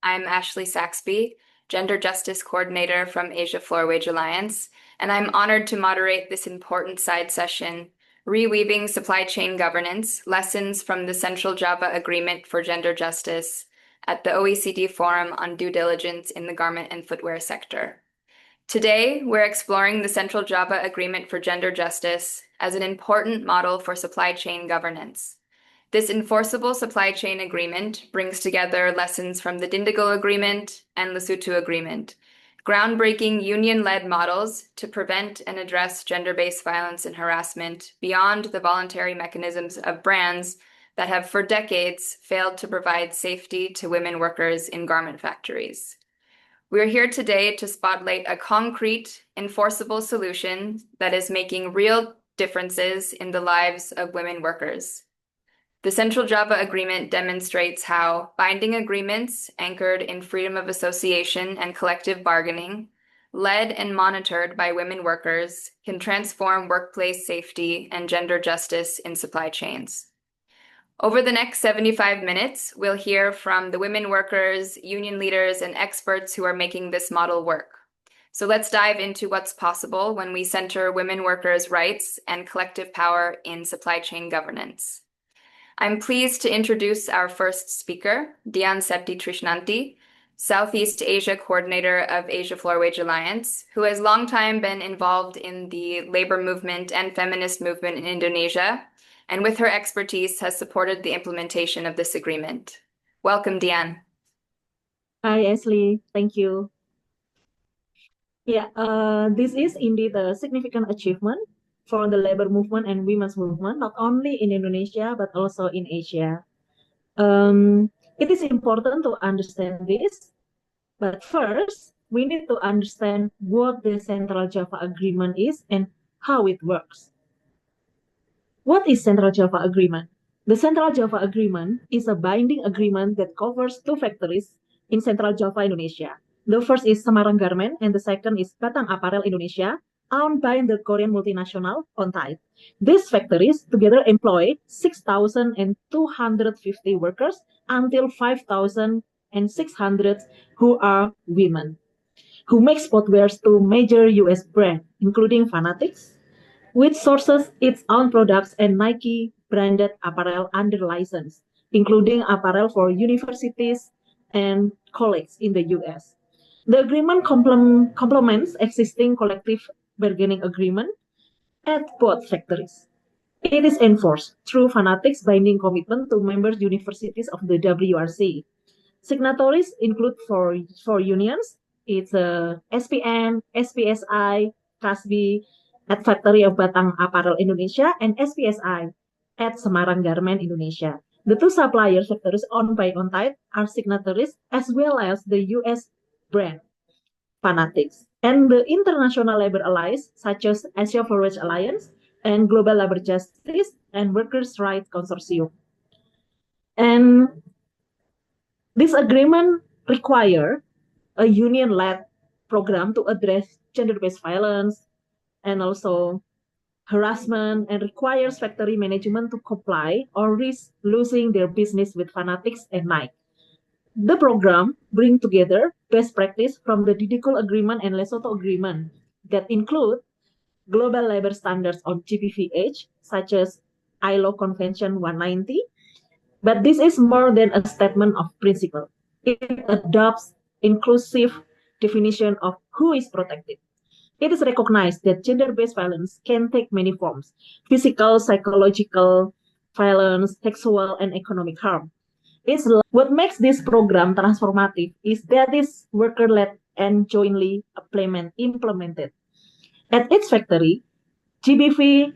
I'm Ashley Saxby, Gender Justice Coordinator from Asia Floor Wage Alliance, and I'm honored to moderate this important side session, Reweaving Supply Chain Governance, Lessons from the Central Java Agreement for Gender Justice at the OECD Forum on Due Diligence in the Garment and Footwear Sector. Today, we're exploring the Central Java Agreement for Gender Justice as an important model for supply chain governance. This enforceable supply chain agreement brings together lessons from the Dindigul Agreement and Lesotho Agreement, groundbreaking union-led models to prevent and address gender-based violence and harassment beyond the voluntary mechanisms of brands that have for decades failed to provide safety to women workers in garment factories. We're here today to spotlight a concrete, enforceable solution that is making real differences in the lives of women workers. The Central Java Agreement demonstrates how binding agreements anchored in freedom of association and collective bargaining, led and monitored by women workers, can transform workplace safety and gender justice in supply chains. Over the next 75 minutes, we'll hear from the women workers, union leaders, and experts who are making this model work. So let's dive into what's possible when we center women workers' rights and collective power in supply chain governance. I'm pleased to introduce our first speaker, Dian Septi Trishnanti, Southeast Asia Coordinator of Asia Floor Wage Alliance, who has long time been involved in the labor movement and feminist movement in Indonesia, and with her expertise has supported the implementation of this agreement. Welcome, Dian. Hi, Ashley. Thank you. This is indeed a significant achievement for the labor movement and women's movement, not only in Indonesia, but also in Asia. It is important to understand this, but first, we need to understand what the Central Java Agreement is and how it works. What is Central Java Agreement? The Central Java Agreement is a binding agreement that covers two factories in Central Java, Indonesia. The first is Semarang Garment and the second is Batang Apparel Indonesia, owned by the Korean multinational Ontide. These factories together employ 6,250 workers until 5,600 who are women, who make sportwears to major US brands, including Fanatics, which sources its own products and Nike branded apparel under license, including apparel for universities and colleges in the US. The agreement complements existing collective bargaining agreement at both factories. It is enforced through Fanatics binding commitment to member universities of the WRC. Signatories include for unions, it's SPN, SPSI, CASB, at Factory of Batang Apparel Indonesia, and SPSI at Semarang Garment Indonesia. The two supplier factories owned by Ontide are signatories as well as the US brand Fanatics and the international labor allies such as Asia Floor Wage Alliance and Global Labor Justice and Workers' Rights Consortium. And this agreement requires a union-led program to address gender-based violence and also harassment, and requires factory management to comply or risk losing their business with Fanatics and Nike. The program brings together best practice from the Dindigul Agreement and Lesotho Agreement that include global labor standards on GBVH, such as ILO Convention 190. But this is more than a statement of principle. It adopts inclusive definition of who is protected. It is recognized that gender-based violence can take many forms: physical, psychological violence, sexual, and economic harm. What makes this program transformative is that it's worker-led and jointly implemented. At its factory, GBV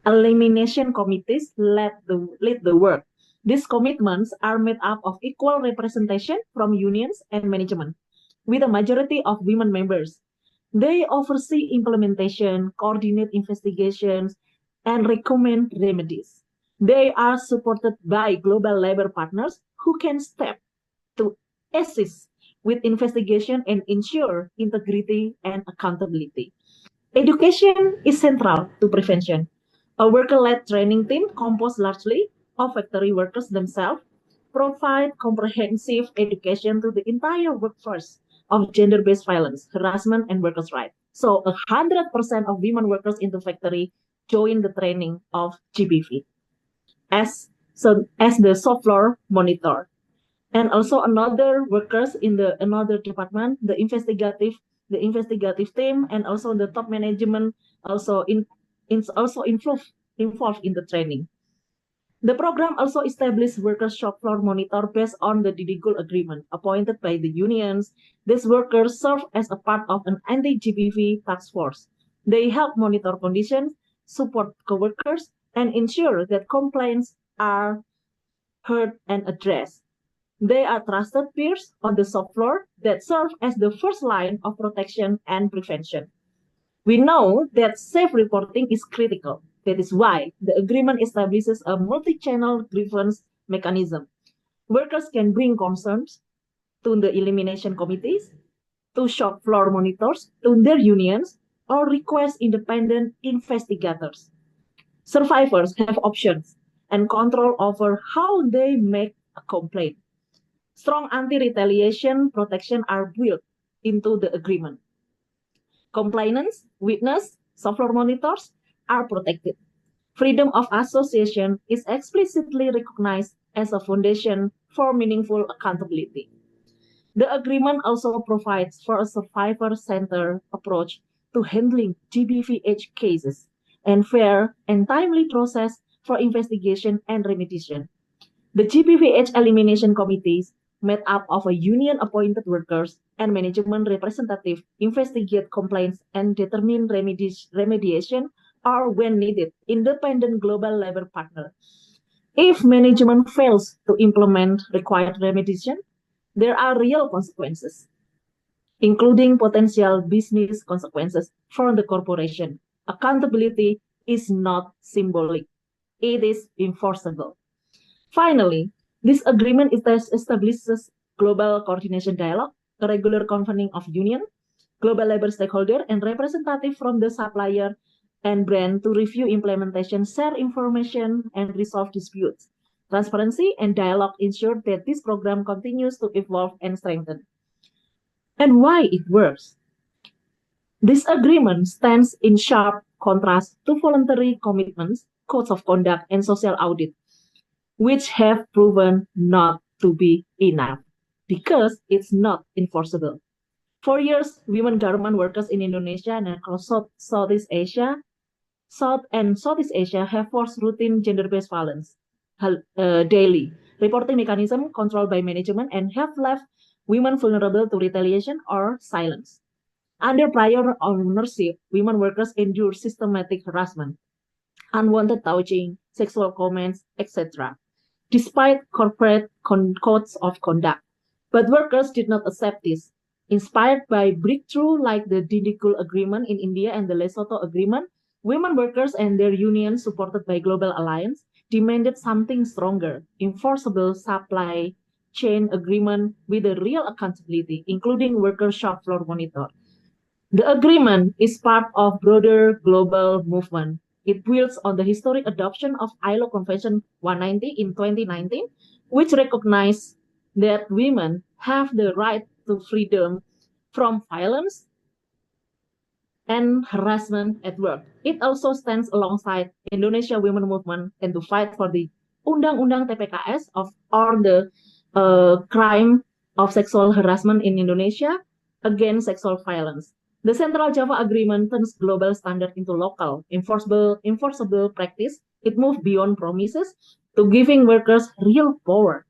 elimination committees lead the work. These commitments are made up of equal representation from unions and management, with a majority of women members. They oversee implementation, coordinate investigations, and recommend remedies. They are supported by global labor partners who can step to assist with investigation and ensure integrity and accountability. Education is central to prevention. A worker-led training team composed largely of factory workers themselves provide comprehensive education to the entire workforce of gender-based violence, harassment, and workers' rights. So 100% of women workers in the factory join the training of GBV as the shop floor monitor. And also another workers in the another department, the investigative team, and also the top management also also involved in the training. The program also established workers' shop floor monitor based on the DDGUL agreement appointed by the unions. These workers serve as a part of an anti-GBV task force. They help monitor conditions, support coworkers, and ensure that complaints are heard and addressed. They are trusted peers on the shop floor that serve as the first line of protection and prevention. We know that safe reporting is critical. That is why the agreement establishes a multi-channel grievance mechanism. Workers can bring concerns to the elimination committees, to shop floor monitors, to their unions, or request independent investigators. Survivors have options and control over how they make a complaint. Strong anti-retaliation protection are built into the agreement. Complainants, witness, shop floor monitors are protected. Freedom of association is explicitly recognized as a foundation for meaningful accountability. The agreement also provides for a survivor-centered approach to handling GBVH cases and fair and timely process for investigation and remediation. The GBVH elimination committees, made up of a union-appointed workers and management representative, investigate complaints and determine remediation or, when needed, independent global labor partner. If management fails to implement required remediation, there are real consequences, including potential business consequences for the corporation. Accountability is not symbolic. It is enforceable. Finally, this agreement establishes global coordination dialogue, a regular convening of union, global labor stakeholder, and representative from the supplier and brand to review implementation, share information, and resolve disputes. Transparency and dialogue ensure that this program continues to evolve and strengthen. And why it works? This agreement stands in sharp contrast to voluntary commitments, codes of conduct, and social audit, which have proven not to be enough because it's not enforceable. For years, women garment workers in Indonesia and across Southeast Asia have forced routine gender-based violence daily. Reporting mechanism controlled by management and have left women vulnerable to retaliation or silence. Under prior ownership, women workers endure systematic harassment, unwanted touching, sexual comments, etc., despite corporate codes of conduct. But workers did not accept this. Inspired by breakthrough like the DDGUL agreement in India and the Lesotho agreement, women workers and their unions, supported by Global Alliance, demanded something stronger, enforceable supply chain agreement with a real accountability, including worker shop floor monitor. The agreement is part of broader global movement. It builds on the historic adoption of ILO Convention 190 in 2019, which recognized that women have the right to freedom from violence and harassment at work. It also stands alongside Indonesia Women Movement and to fight for the Undang-Undang TPKS or the crime of sexual harassment in Indonesia against sexual violence. The Central Java Agreement turns global standard into local, enforceable practice. It moves beyond promises to giving workers real power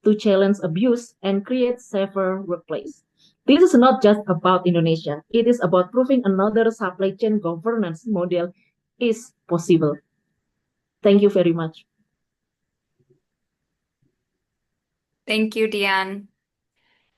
to challenge abuse and create safer workplace. This is not just about Indonesia. It is about proving another supply chain governance model is possible. Thank you very much. Thank you, Dian.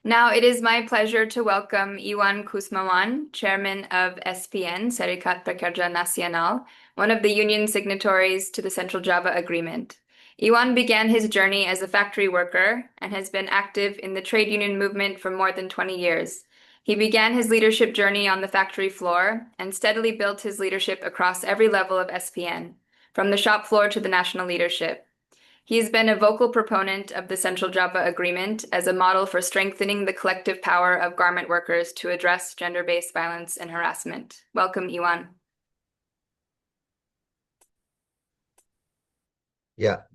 Now it is my pleasure to welcome Iwan Kusmawan, Chairman of SPN, Serikat Pekerja Nasional, one of the union signatories to the Central Java Agreement. Iwan began his journey as a factory worker and has been active in the trade union movement for more than 20 years. He began his leadership journey on the factory floor and steadily built his leadership across every level of SPN, from the shop floor to the national leadership. He's been a vocal proponent of the Central Java Agreement as a model for strengthening the collective power of garment workers to address gender-based violence and harassment. Welcome, Iwan. Ya,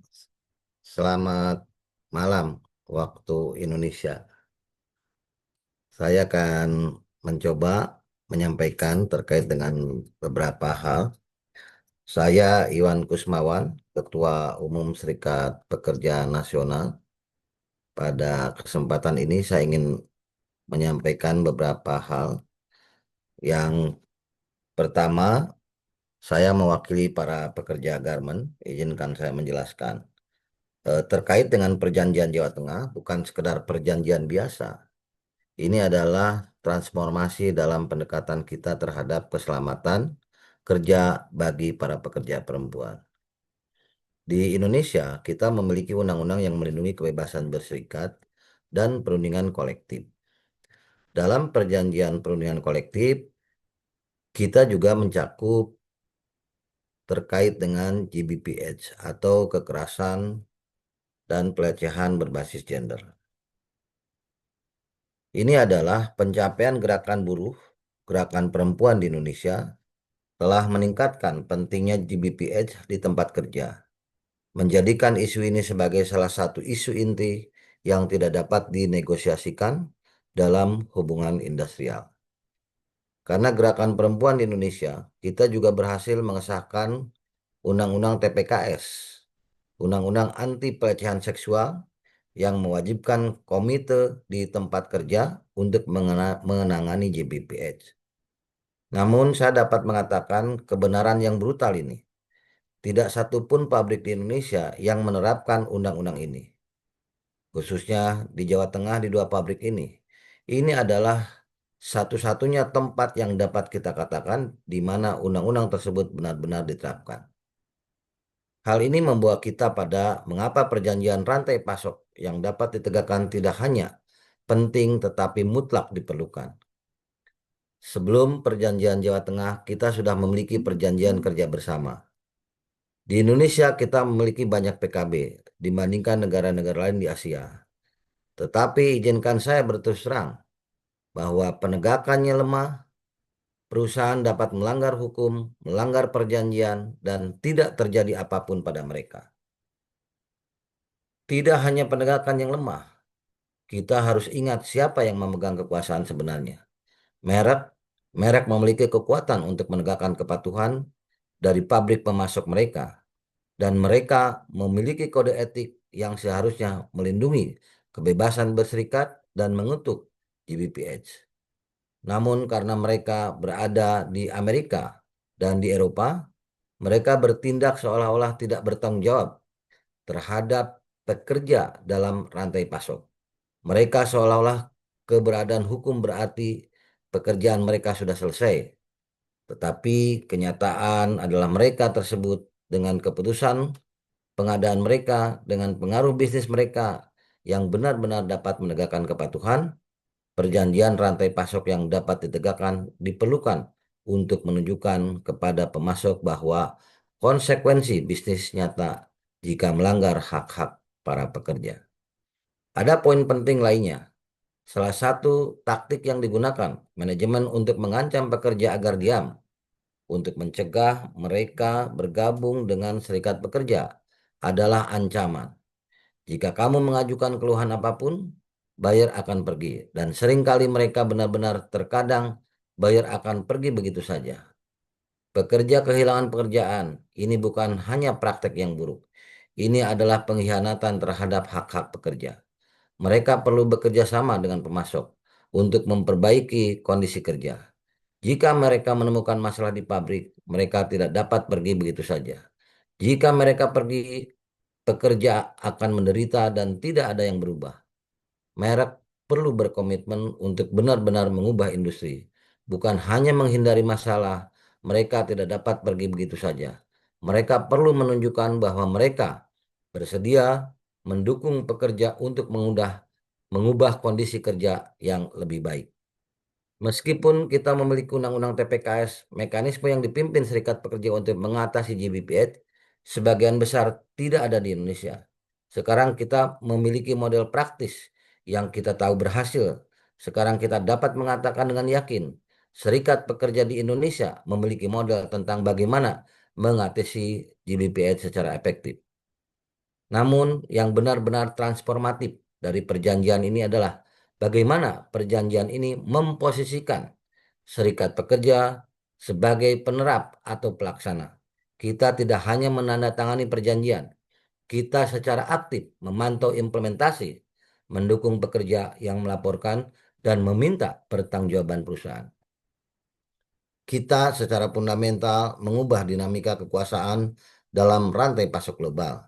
selamat malam waktu Indonesia. Saya akan mencoba menyampaikan terkait dengan beberapa hal. Saya Iwan Kusmawan, Ketua Umum Serikat Pekerja Nasional. Pada kesempatan ini saya ingin menyampaikan beberapa hal. Yang pertama, saya mewakili para pekerja garment. Izinkan saya menjelaskan. Terkait dengan perjanjian Jawa Tengah, bukan sekedar perjanjian biasa. Ini adalah transformasi dalam pendekatan kita terhadap keselamatan kerja bagi para pekerja perempuan. Di Indonesia, kita memiliki undang-undang yang melindungi kebebasan berserikat dan perundingan kolektif. Dalam perjanjian perundingan kolektif, kita juga mencakup terkait dengan GBPH atau kekerasan dan pelecehan berbasis gender. Ini adalah pencapaian gerakan buruh, gerakan perempuan di Indonesia telah meningkatkan pentingnya GBPH di tempat kerja, menjadikan isu ini sebagai salah satu isu inti yang tidak dapat dinegosiasikan dalam hubungan industrial. Karena gerakan perempuan di Indonesia, kita juga berhasil mengesahkan Undang-Undang TPKS, Undang-Undang Anti Pelecehan Seksual, yang mewajibkan komite di tempat kerja untuk menangani GBPH. Namun saya dapat mengatakan kebenaran yang brutal ini. Tidak satupun pabrik di Indonesia yang menerapkan undang-undang ini. Khususnya di Jawa Tengah di 2 pabrik ini. Ini adalah satu-satunya tempat yang dapat kita katakan di mana undang-undang tersebut benar-benar diterapkan. Hal ini membawa kita pada mengapa perjanjian rantai pasok yang dapat ditegakkan tidak hanya penting tetapi mutlak diperlukan. Sebelum perjanjian Jawa Tengah, kita sudah memiliki perjanjian kerja bersama. Di Indonesia kita memiliki banyak PKB dibandingkan negara-negara lain di Asia. Tetapi izinkan saya berterus terang bahwa penegakannya lemah, perusahaan dapat melanggar hukum, melanggar perjanjian, dan tidak terjadi apapun pada mereka. Tidak hanya penegakan yang lemah, kita harus ingat siapa yang memegang kekuasaan sebenarnya. Merek memiliki kekuatan untuk menegakkan kepatuhan dari pabrik pemasok mereka, dan mereka memiliki kode etik yang seharusnya melindungi kebebasan berserikat dan mengutuk GBPH. Namun karena mereka berada di Amerika dan di Eropa, mereka bertindak seolah-olah tidak bertanggung jawab terhadap pekerja dalam rantai pasok. Mereka seolah-olah keberadaan hukum berarti pekerjaan mereka sudah selesai. Tetapi kenyataan adalah mereka tersebut dengan keputusan pengadaan mereka, dengan pengaruh bisnis mereka yang benar-benar dapat menegakkan kepatuhan, perjanjian rantai pasok yang dapat ditegakkan diperlukan untuk menunjukkan kepada pemasok bahwa konsekuensi bisnis nyata jika melanggar hak-hak para pekerja. Ada poin penting lainnya. Salah satu taktik yang digunakan manajemen untuk mengancam pekerja agar diam, untuk mencegah mereka bergabung dengan serikat pekerja adalah ancaman. Jika kamu mengajukan keluhan apapun, buyer akan pergi. Dan seringkali mereka benar-benar terkadang buyer akan pergi begitu saja. Pekerja kehilangan pekerjaan. Ini bukan hanya praktek yang buruk. Ini adalah pengkhianatan terhadap hak-hak pekerja. Mereka perlu bekerja sama dengan pemasok untuk memperbaiki kondisi kerja. Jika mereka menemukan masalah di pabrik, mereka tidak dapat pergi begitu saja. Jika mereka pergi, pekerja akan menderita dan tidak ada yang berubah. Merek perlu berkomitmen untuk benar-benar mengubah industri, bukan hanya menghindari masalah. Mereka tidak dapat pergi begitu saja. Mereka perlu menunjukkan bahwa mereka bersedia mendukung pekerja untuk mengubah kondisi kerja yang lebih baik. Meskipun kita memiliki undang-undang TPKS, mekanisme yang dipimpin serikat pekerja untuk mengatasi GBPH sebagian besar tidak ada di Indonesia. Sekarang kita memiliki model praktis yang kita tahu berhasil. Sekarang kita dapat mengatakan dengan yakin, serikat pekerja di Indonesia memiliki model tentang bagaimana mengatasi GBPH secara efektif. Namun yang benar-benar transformatif dari perjanjian ini adalah bagaimana perjanjian ini memposisikan serikat pekerja sebagai penerap atau pelaksana. Kita tidak hanya menandatangani perjanjian, kita secara aktif memantau implementasi, mendukung pekerja yang melaporkan, dan meminta pertanggungjawaban perusahaan. Kita secara fundamental mengubah dinamika kekuasaan dalam rantai pasok global.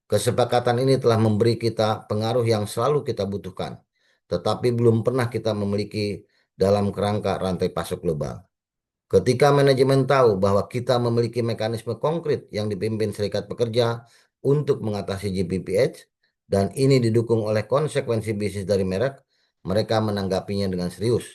Kesepakatan ini telah memberi kita pengaruh yang selalu kita butuhkan, tetapi belum pernah kita memiliki dalam kerangka rantai pasok global. Ketika manajemen tahu bahwa kita memiliki mekanisme konkret yang dipimpin serikat pekerja untuk mengatasi GPPH, dan ini didukung oleh konsekuensi bisnis dari merek, mereka menanggapinya dengan serius.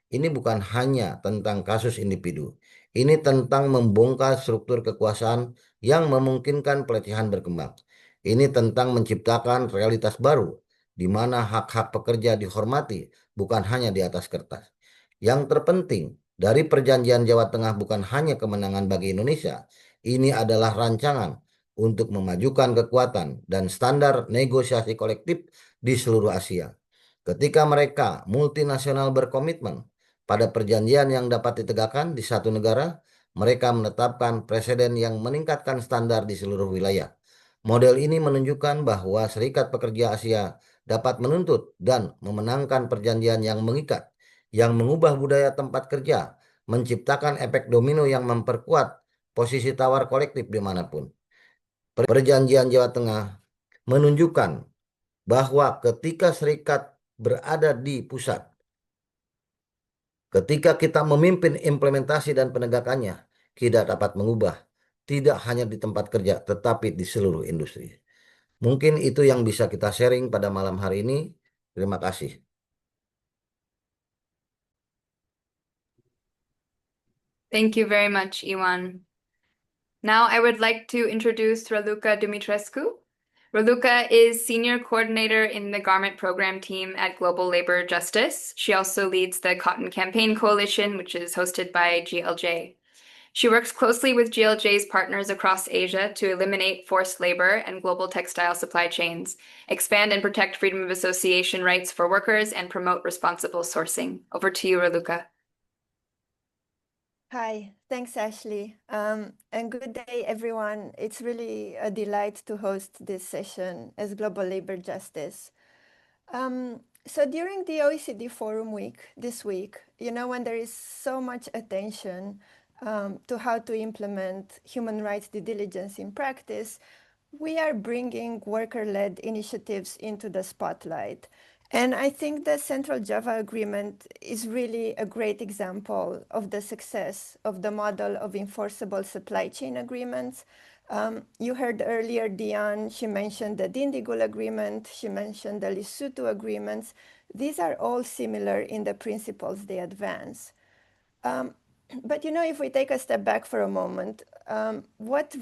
Ini bukan hanya tentang kasus individu, ini tentang membongkar struktur kekuasaan yang memungkinkan pelecehan berkembang. Ini tentang menciptakan realitas baru, di mana hak-hak pekerja dihormati, bukan hanya di atas kertas. Yang terpenting, dari perjanjian Jawa Tengah bukan hanya kemenangan bagi Indonesia, ini adalah rancangan untuk memajukan kekuatan dan standar negosiasi kolektif di seluruh Asia. Ketika mereka multinasional berkomitmen pada perjanjian yang dapat ditegakkan di satu negara, mereka menetapkan presiden yang meningkatkan standar di seluruh wilayah. Model ini menunjukkan bahwa Serikat Pekerja Asia dapat menuntut dan memenangkan perjanjian yang mengikat, yang mengubah budaya tempat kerja, menciptakan efek domino yang memperkuat posisi tawar kolektif dimanapun. Perjanjian Jawa Tengah menunjukkan bahwa ketika serikat berada di pusat, ketika kita memimpin implementasi dan penegakannya, kita dapat mengubah tidak hanya di tempat kerja, tetapi di seluruh industri. Mungkin itu yang bisa kita sharing pada malam hari ini. Terima kasih. Thank you very much, Iwan. Now I would like to introduce Raluca Dumitrescu. Raluca is Senior Coordinator in the Garment Program Team at Global Labor Justice. She also leads the Cotton Campaign Coalition, which is hosted by GLJ. She works closely with GLJ's partners across Asia to eliminate forced labor and global textile supply chains, expand and protect freedom of association rights for workers, and promote responsible sourcing. Over to you, Raluca. Hi, thanks, Ashley. And good day, everyone. It's really a delight to host this session as Global Labor Justice. So during the OECD Forum week this week, when there is so much attention to how to implement human rights due diligence in practice, we are bringing worker-led initiatives into the spotlight. And I think the Central Java Agreement is really a great example of the success of the model of enforceable supply chain agreements. You heard earlier Diane, she mentioned the Dindigul Agreement, she mentioned the Lesotho agreements. These are all similar in the principles they advance. But if we take a step back for a moment, what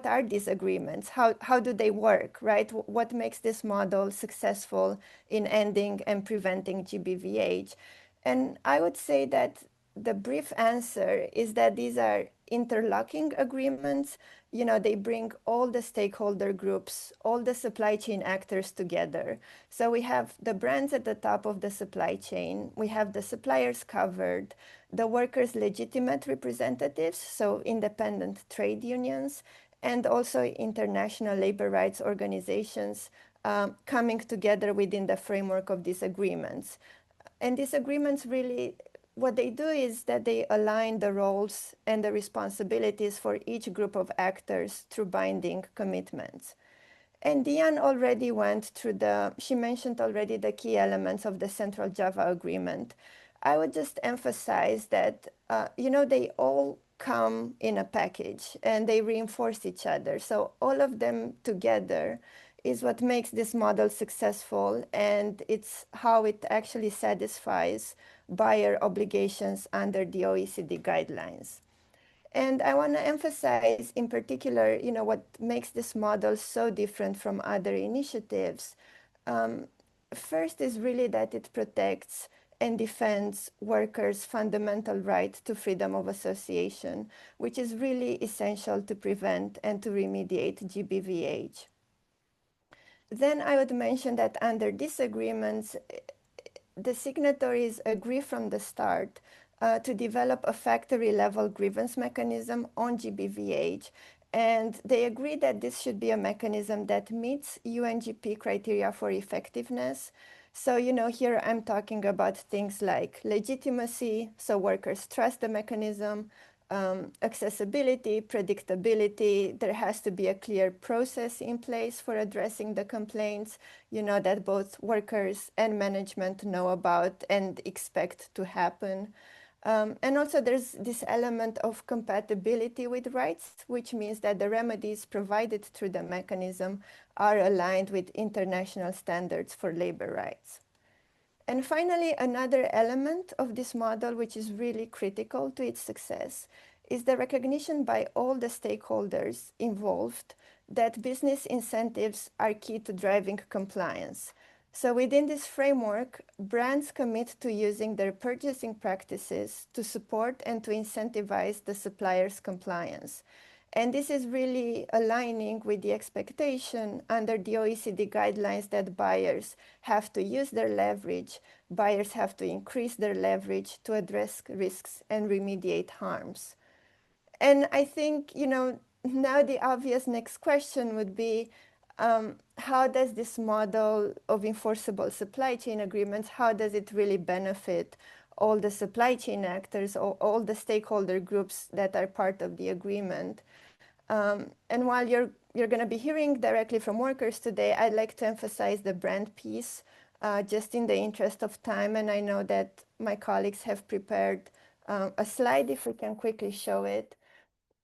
are these agreements? How do they work, right? What makes this model successful in ending and preventing GBVH? And I would say that the brief answer is that these are interlocking agreements. They bring all the stakeholder groups, all the supply chain actors together. So we have the brands at the top of the supply chain, we have the suppliers covered, the workers' legitimate representatives, so independent trade unions, and also international labor rights organizations coming together within the framework of these agreements. And these agreements really, what they do is that they align the roles and the responsibilities for each group of actors through binding commitments. And Diane already went through she mentioned already the key elements of the Central Java Agreement. I would just emphasize that, they all come in a package and they reinforce each other. So all of them together is what makes this model successful, and it's how it actually satisfies buyer obligations under the OECD guidelines. And I want to emphasize in particular, what makes this model so different from other initiatives. Um, First is really that it protects and defends workers' fundamental right to freedom of association, which is really essential to prevent and to remediate GBVH. Then I would mention that under these agreements, the signatories agree from the start to develop a factory level grievance mechanism on GBVH. And they agree that this should be a mechanism that meets UNGP criteria for effectiveness. So, here I'm talking about things like legitimacy, so workers trust the mechanism, accessibility, predictability. There has to be a clear process in place for addressing the complaints, that both workers and management know about and expect to happen. And also there's this element of compatibility with rights, which means that the remedies provided through the mechanism are aligned with international standards for labor rights. And finally, another element of this model, which is really critical to its success, is the recognition by all the stakeholders involved that business incentives are key to driving compliance. So within this framework, brands commit to using their purchasing practices to support and to incentivize the supplier's compliance. And this is really aligning with the expectation under the OECD guidelines that buyers have to use their leverage, buyers have to increase their leverage to address risks and remediate harms. And I think, now the obvious next question would be, how does this model of enforceable supply chain agreements, how does it really benefit all the supply chain actors, all the stakeholder groups that are part of the agreement? And while you're going to be hearing directly from workers today, I'd like to emphasize the brand piece, just in the interest of time. And I know that my colleagues have prepared a slide, if we can quickly show it.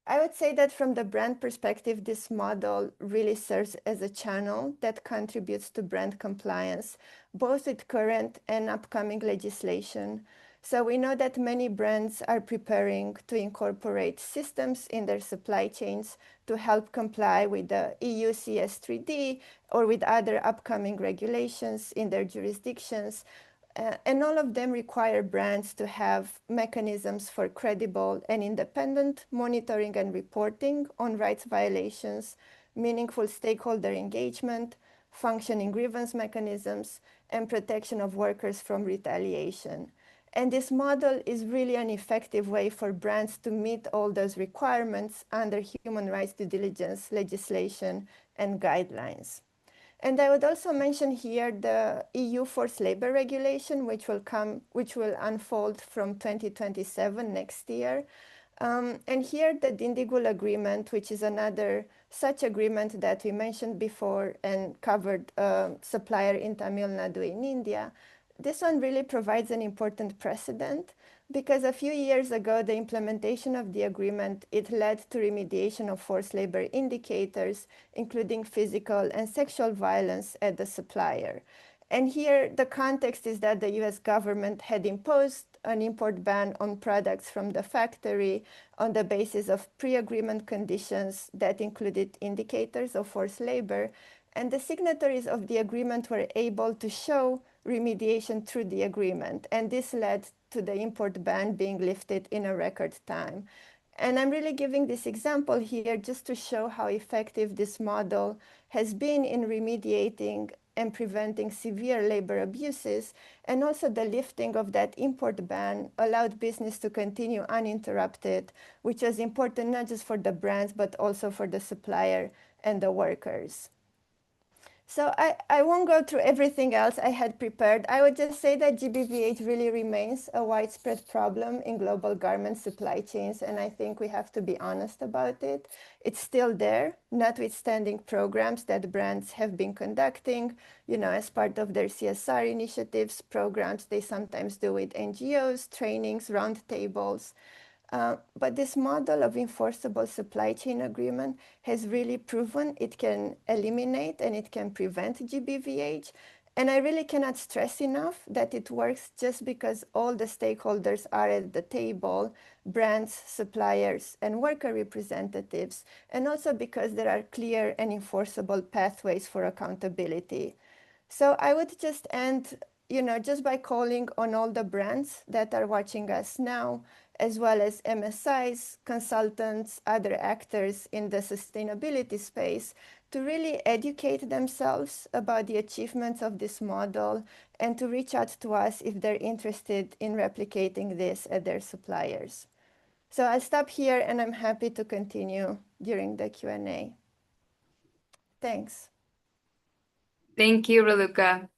I would say that from the brand perspective, this model really serves as a channel that contributes to brand compliance, both with current and upcoming legislation. So we know that many brands are preparing to incorporate systems in their supply chains to help comply with the EU CS3D or with other upcoming regulations in their jurisdictions. And all of them require brands to have mechanisms for credible and independent monitoring and reporting on rights violations, meaningful stakeholder engagement, functioning grievance mechanisms, and protection of workers from retaliation. And this model is really an effective way for brands to meet all those requirements under human rights due diligence legislation and guidelines. And I would also mention here the EU forced labor regulation, which will unfold from 2027 next year. And here the Dindigul agreement, which is another such agreement that we mentioned before and covered supplier in Tamil Nadu in India. This one really provides an important precedent because a few years ago, the implementation of the agreement, it led to remediation of forced labor indicators, including physical and sexual violence at the supplier. And here, the context is that the US government had imposed an import ban on products from the factory on the basis of pre-agreement conditions that included indicators of forced labor. And the signatories of the agreement were able to show remediation through the agreement. And this led to the import ban being lifted in a record time. And I'm really giving this example here just to show how effective this model has been in remediating and preventing severe labor abuses. And also the lifting of that import ban allowed business to continue uninterrupted, which was important not just for the brands, but also for the supplier and the workers. So I won't go through everything else I had prepared. I would just say that GBVH really remains a widespread problem in global garment supply chains, and I think we have to be honest about it. It's still there, notwithstanding programs that brands have been conducting, as part of their CSR initiatives, programs they sometimes do with NGOs, trainings, roundtables. But this model of enforceable supply chain agreement has really proven it can eliminate and it can prevent GBVH. And I really cannot stress enough that it works just because all the stakeholders are at the table, brands, suppliers, and worker representatives, and also because there are clear and enforceable pathways for accountability. So I would just end, just by calling on all the brands that are watching us now, as well as MSIs, consultants, other actors in the sustainability space, to really educate themselves about the achievements of this model and to reach out to us if they're interested in replicating this at their suppliers. So I'll stop here and I'm happy to continue during the Q&A. Thanks. Thank you, Raluca.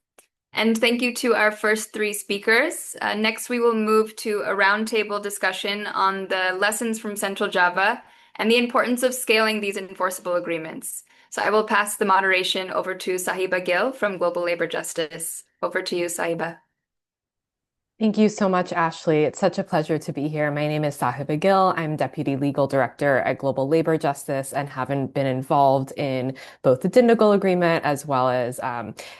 And thank you to our first three speakers. Next, we will move to a roundtable discussion on the lessons from Central Java and the importance of scaling these enforceable agreements. So I will pass the moderation over to Sahiba Gill from Global Labor Justice. Over to you, Sahiba. Thank you so much, Ashley. It's such a pleasure to be here. My name is Sahiba Gill. I'm Deputy Legal Director at Global Labor Justice and have been involved in both the Dindigul Agreement as well as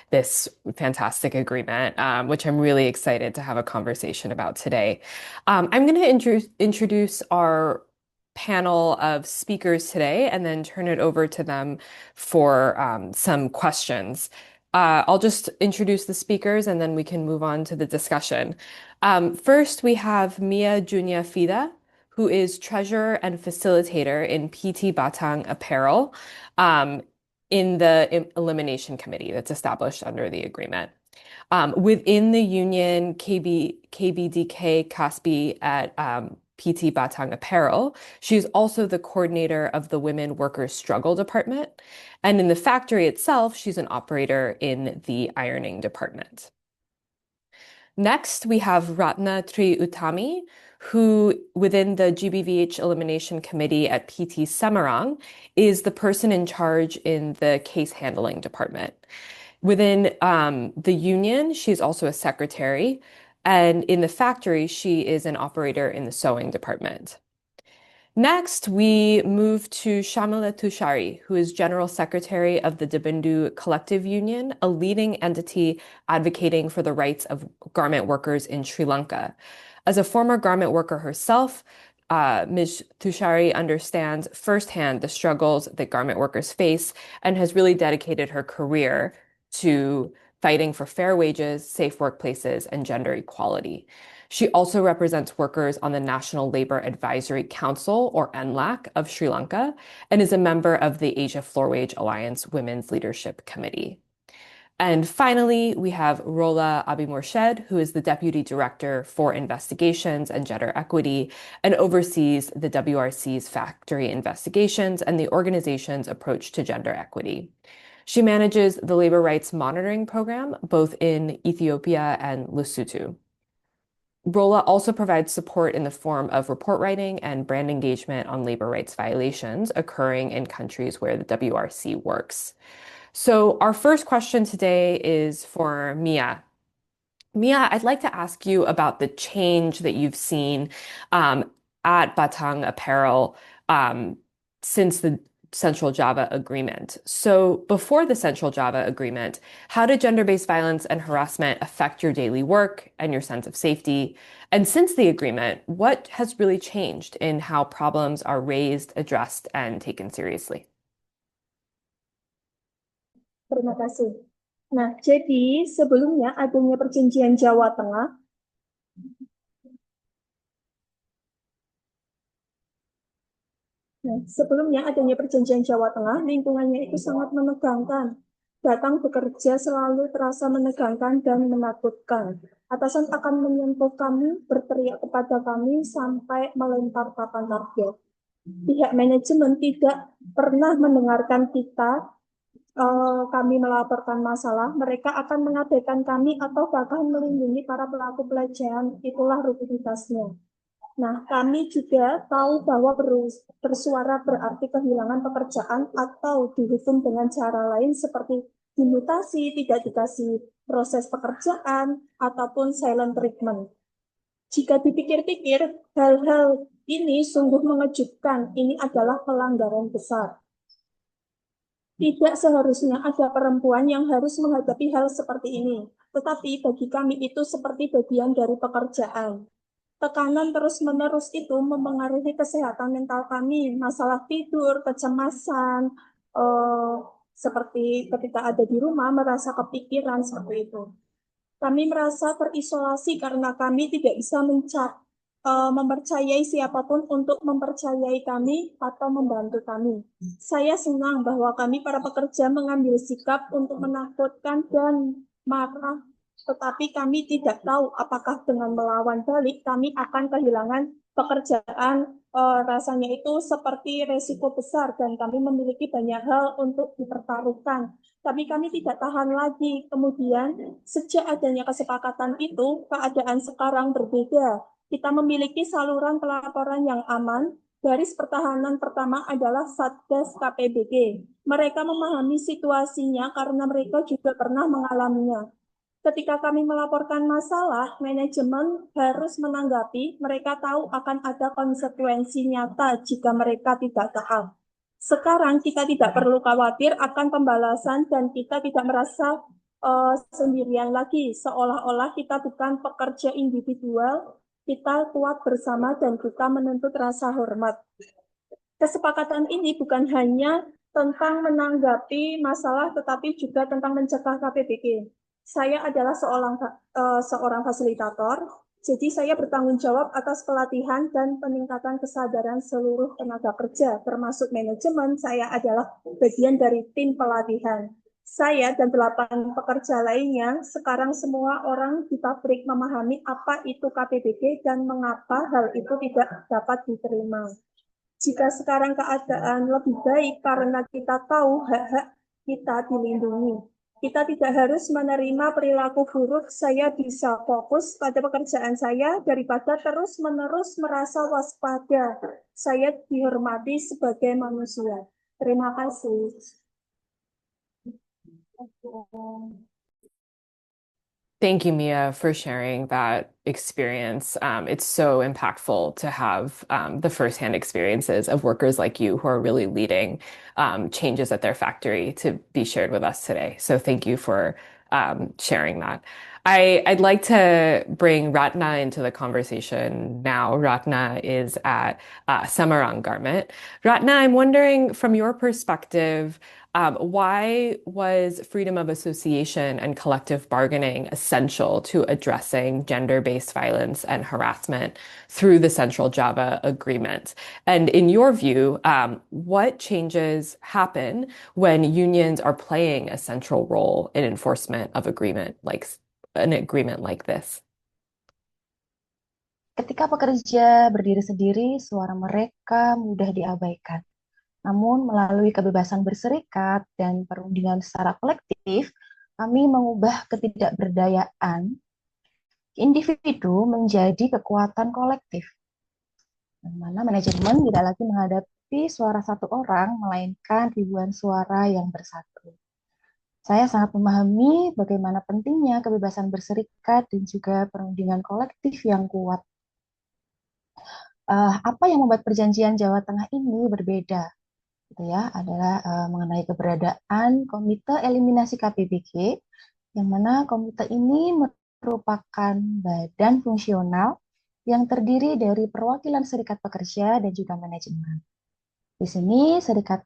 this fantastic agreement, which I'm really excited to have a conversation about today. I'm going to introduce our panel of speakers today and then turn it over to them for some questions. I'll just introduce the speakers and then we can move on to the discussion. First, we have Mia Junia Fida, who is treasurer and facilitator in PT Batang Apparel in the elimination committee that's established under the agreement. Within the union KBDK CASB at PT Batang Apparel, she's also the coordinator of the Women Workers Struggle Department. And in the factory itself, she's an operator in the ironing department. Next, we have Ratna Tri Utami, who within the GBVH Elimination Committee at PT Semarang is the person in charge in the case handling department. Within the union, she's also a secretary, and in the factory, she is an operator in the sewing department. Next, we move to Shamila Tushari, who is General Secretary of the Dibindu Collective Union, a leading entity advocating for the rights of garment workers in Sri Lanka. As a former garment worker herself, Ms. Tushari understands firsthand the struggles that garment workers face and has really dedicated her career to fighting for fair wages, safe workplaces, and gender equality. She also represents workers on the National Labor Advisory Council, or NLAC, of Sri Lanka, and is a member of the Asia Floor Wage Alliance Women's Leadership Committee. And finally, we have Rola Abimurshid, who is the Deputy Director for Investigations and Gender Equity and oversees the WRC's factory investigations and the organization's approach to gender equity. She manages the labor rights monitoring program, both in Ethiopia and Lesotho. Rola also provides support in the form of report writing and brand engagement on labor rights violations occurring in countries where the WRC works. So our first question today is for Mia. Mia, I'd like to ask you about the change that you've seen at Batang Apparel since the Central Java Agreement. So before the Central Java Agreement, how did gender-based violence and harassment affect your daily work and your sense of safety? And since the agreement, what has really changed in how problems are raised, addressed, and taken seriously? Terima kasih. Nah, jadi sebelumnya adanya perjanjian Jawa Tengah, lingkungannya itu sangat menegangkan. Datang bekerja selalu terasa menegangkan dan menakutkan. Atasan akan menyentuh kami, berteriak kepada kami, sampai melempar papan target. Pihak manajemen tidak pernah mendengarkan kita. Kami melaporkan masalah, mereka akan mengabaikan kami atau bahkan melindungi para pelaku pelecehan. Itulah rutinitasnya. Nah, kami juga tahu bahwa bersuara berarti kehilangan pekerjaan atau dihukum dengan cara lain seperti dimutasi, tidak dikasih proses pekerjaan, ataupun silent treatment. Jika dipikir-pikir, hal-hal ini sungguh mengejutkan. Ini adalah pelanggaran besar. Tidak seharusnya ada perempuan yang harus menghadapi hal seperti ini, tetapi bagi kami itu seperti bagian dari pekerjaan. Tekanan terus-menerus itu mempengaruhi kesehatan mental kami, masalah tidur, kecemasan, eh, seperti ketika ada di rumah merasa kepikiran seperti itu. Kami merasa terisolasi karena kami tidak bisa mempercayai siapapun untuk mempercayai kami atau membantu kami. Saya senang bahwa kami para pekerja mengambil sikap untuk menakutkan dan marah, tetapi kami tidak tahu apakah dengan melawan balik kami akan kehilangan pekerjaan. Rasanya itu seperti resiko besar dan kami memiliki banyak hal untuk dipertaruhkan. Tapi kami tidak tahan lagi. Kemudian, sejak adanya kesepakatan itu, keadaan sekarang berbeda. Kita memiliki saluran pelaporan yang aman. Garis pertahanan pertama adalah Satgas KPBG. Mereka memahami situasinya karena mereka juga pernah mengalaminya. Ketika kami melaporkan masalah, manajemen harus menanggapi. Mereka tahu akan ada konsekuensi nyata jika mereka tidak taat. Sekarang kita tidak perlu khawatir akan pembalasan dan kita tidak merasa sendirian lagi, seolah-olah kita bukan pekerja individual, kita kuat bersama dan kita menuntut rasa hormat. Kesepakatan ini bukan hanya tentang menanggapi masalah, tetapi juga tentang mencegah KPBG. Saya adalah seorang fasilitator, jadi saya bertanggung jawab atas pelatihan dan peningkatan kesadaran seluruh tenaga kerja, termasuk manajemen. Saya adalah bagian dari tim pelatihan. Saya dan 8 pekerja lainnya, sekarang semua orang di pabrik memahami apa itu KPBG dan mengapa hal itu tidak dapat diterima. Jika sekarang keadaan lebih baik karena kita tahu hak-hak kita dilindungi. Kita tidak harus menerima perilaku buruk. Saya bisa fokus pada pekerjaan saya daripada terus-menerus merasa waspada. Saya dihormati sebagai manusia. Terima kasih. Thank you, Mia, for sharing that experience. It's so impactful to have the firsthand experiences of workers like you who are really leading changes at their factory to be shared with us today. So thank you for sharing that. I'd like to bring Ratna into the conversation now. Ratna is at Samarang Garment. Ratna, I'm wondering from your perspective, why was freedom of association and collective bargaining essential to addressing gender-based violence and harassment through the Central Java Agreement? And in your view, what changes happen when unions are playing a central role in enforcement of an agreement like this? Ketika pekerja berdiri sendiri, suara mereka mudah diabaikan. Namun, melalui kebebasan berserikat dan perundingan secara kolektif, kami mengubah ketidakberdayaan individu menjadi kekuatan kolektif, di mana manajemen tidak lagi menghadapi suara satu orang, melainkan ribuan suara yang bersatu. Saya sangat memahami bagaimana pentingnya kebebasan berserikat dan juga perundingan kolektif yang kuat. Apa yang membuat perjanjian Jawa Tengah ini berbeda? Gitu ya, adalah mengenai keberadaan Komite Eliminasi KPBG, yang mana komite ini merupakan badan fungsional yang terdiri dari perwakilan serikat pekerja dan juga manajemen. Di sini serikat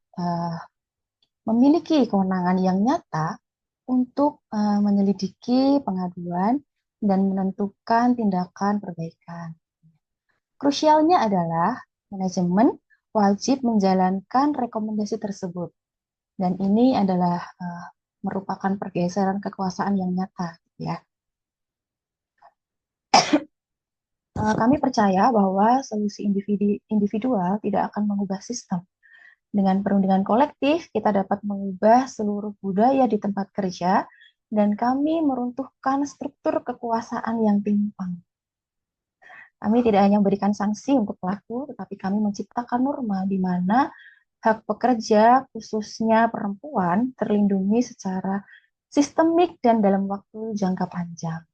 memiliki kewenangan yang nyata untuk menyelidiki pengaduan dan menentukan tindakan perbaikan. Krusialnya adalah manajemen wajib menjalankan rekomendasi tersebut. Dan ini adalah merupakan pergeseran kekuasaan yang nyata. Ya. Kami percaya bahwa solusi individual tidak akan mengubah sistem. Dengan perundingan kolektif, kita dapat mengubah seluruh budaya di tempat kerja, dan kami meruntuhkan struktur kekuasaan yang timpang. Kami tidak hanya memberikan sanksi untuk pelaku, tetapi kami menciptakan norma di mana hak pekerja, khususnya perempuan, terlindungi secara sistemik dan dalam waktu jangka panjang.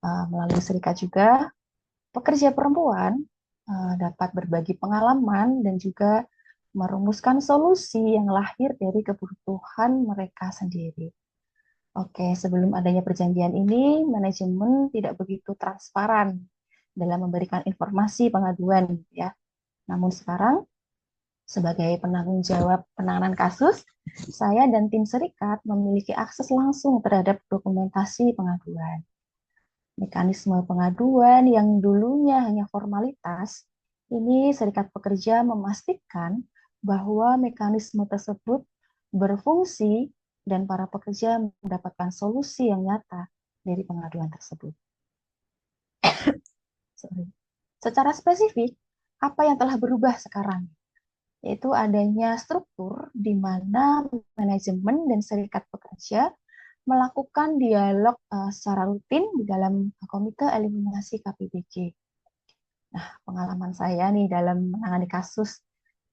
Melalui serikat juga, pekerja perempuan dapat berbagi pengalaman dan juga merumuskan solusi yang lahir dari kebutuhan mereka sendiri. Oke, sebelum adanya perjanjian ini, manajemen tidak begitu transparan dalam memberikan informasi pengaduan, ya. Namun sekarang, sebagai penanggung jawab penanganan kasus, saya dan tim serikat memiliki akses langsung terhadap dokumentasi pengaduan. Mekanisme pengaduan yang dulunya hanya formalitas, ini serikat pekerja memastikan bahwa mekanisme tersebut berfungsi dan para pekerja mendapatkan solusi yang nyata dari pengaduan tersebut. Secara spesifik, apa yang telah berubah sekarang? Yaitu adanya struktur di mana manajemen dan serikat pekerja melakukan dialog secara rutin di dalam komite eliminasi KPBG. Nah, pengalaman saya nih dalam menangani kasus,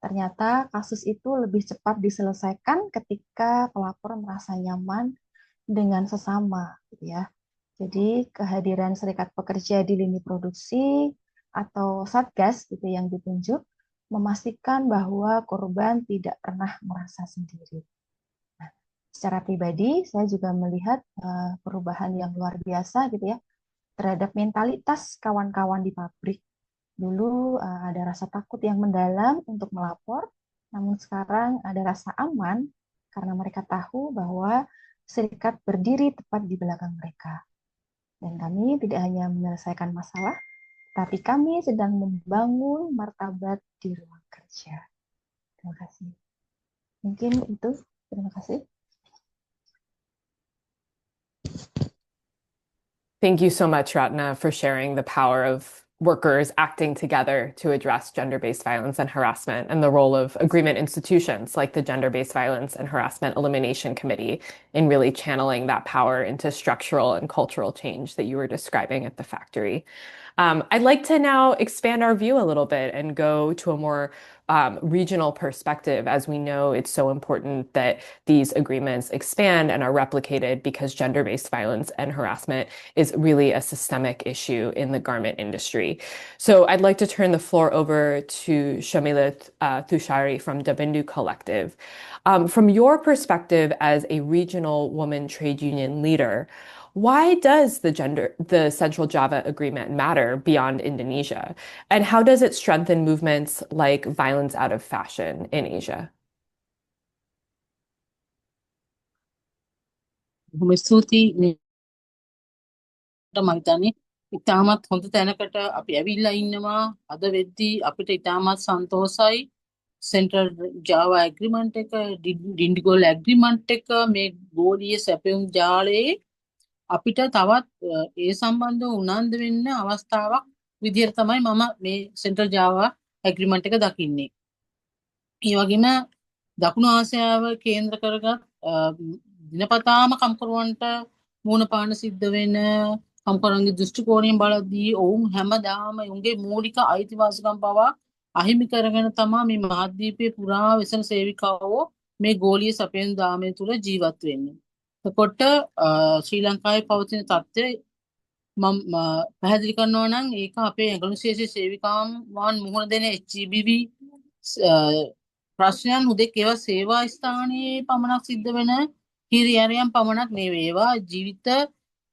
ternyata kasus itu lebih cepat diselesaikan ketika pelapor merasa nyaman dengan sesama, gitu ya. Jadi kehadiran serikat pekerja di lini produksi atau satgas gitu yang ditunjuk memastikan bahwa korban tidak pernah merasa sendiri. Nah, secara pribadi saya juga melihat perubahan yang luar biasa gitu ya terhadap mentalitas kawan-kawan di pabrik. Dulu ada rasa takut yang mendalam untuk melapor, namun sekarang ada rasa aman karena mereka tahu bahwa serikat berdiri tepat di belakang mereka. Dan kami tidak hanya menyelesaikan masalah, tapi kami sedang membangun martabat di ruang kerja. Terima kasih. Mungkin itu. Terima kasih. Thank you so much, Ratna, for sharing the power of workers acting together to address gender-based violence and harassment, and the role of agreement institutions like the Gender-Based Violence and Harassment Elimination Committee in really channeling that power into structural and cultural change that you were describing at the factory. I'd like to now expand our view a little bit and go to a more regional perspective. As we know, it's so important that these agreements expand and are replicated because gender-based violence and harassment is really a systemic issue in the garment industry. So I'd like to turn the floor over to Shamila Thushari from Dabindu Collective. From your perspective as a regional woman trade union leader, why does the Central Java Agreement matter beyond Indonesia? And how does it strengthen movements like violence out of fashion in Asia? බොහොම ස්තුතියි මට මම හිතන්නේ ඉතාමත් හොඳ තැනකට අපි ඇවිල්ලා ඉන්නවා අද වෙද්දී අපිට ඉතාමත් සන්තෝෂයි සෙන්ට්‍රල් ජාවා ඇග්‍රීමන්ට් එක ඩින්ඩිගෝල් ඇග්‍රීමන්ට් එක මේ ගෝලීය සැපයුම් ජාලයේ අපිට තවත් ඒ සම්බන්ධව උනන්දු වෙන්න අවස්ථාවක් විදියට තමයි මම මේ සෙන්ට්‍රල් ජාවා ඇග්‍රීමන්ට් එක දකින්නේ. ඒ වගේම දකුණු ආසියාව කේන්ද්‍ර කරගත් දිනපතාම කම්කරුවන්ට මූණ පාන සිද්ධ වෙන කම්කරුවන්ගේ දෘෂ්ටි කෝණයෙන් බලද්දී ඔවුන් හැමදාම උන්ගේ මූලික අයිතිවාසිකම් පවා අහිමි කරගෙන තමයි මේ මහද්වීපයේ පුරා වෙසෙන සේවිකාවෝ මේ ගෝලීය සැපයුම් දාමය තුල ජීවත් වෙන්නේ. එතකොට ශ්‍රී ලංකාවේ පවතින තත්ත්වය මම පැහැදිලි කරනවා නම් ඒක අපේ ඇඟලු ශේෂී සේවිකාවන් මුහුණ දෙන HGBV ප්‍රශ්නයන් හුදෙක් ඒවා සේවා ස්ථානයේ පමණක් සිද්ධ වෙන හිරිහැරයන් පමණක් නෙවෙයි ඒවා ජීවිත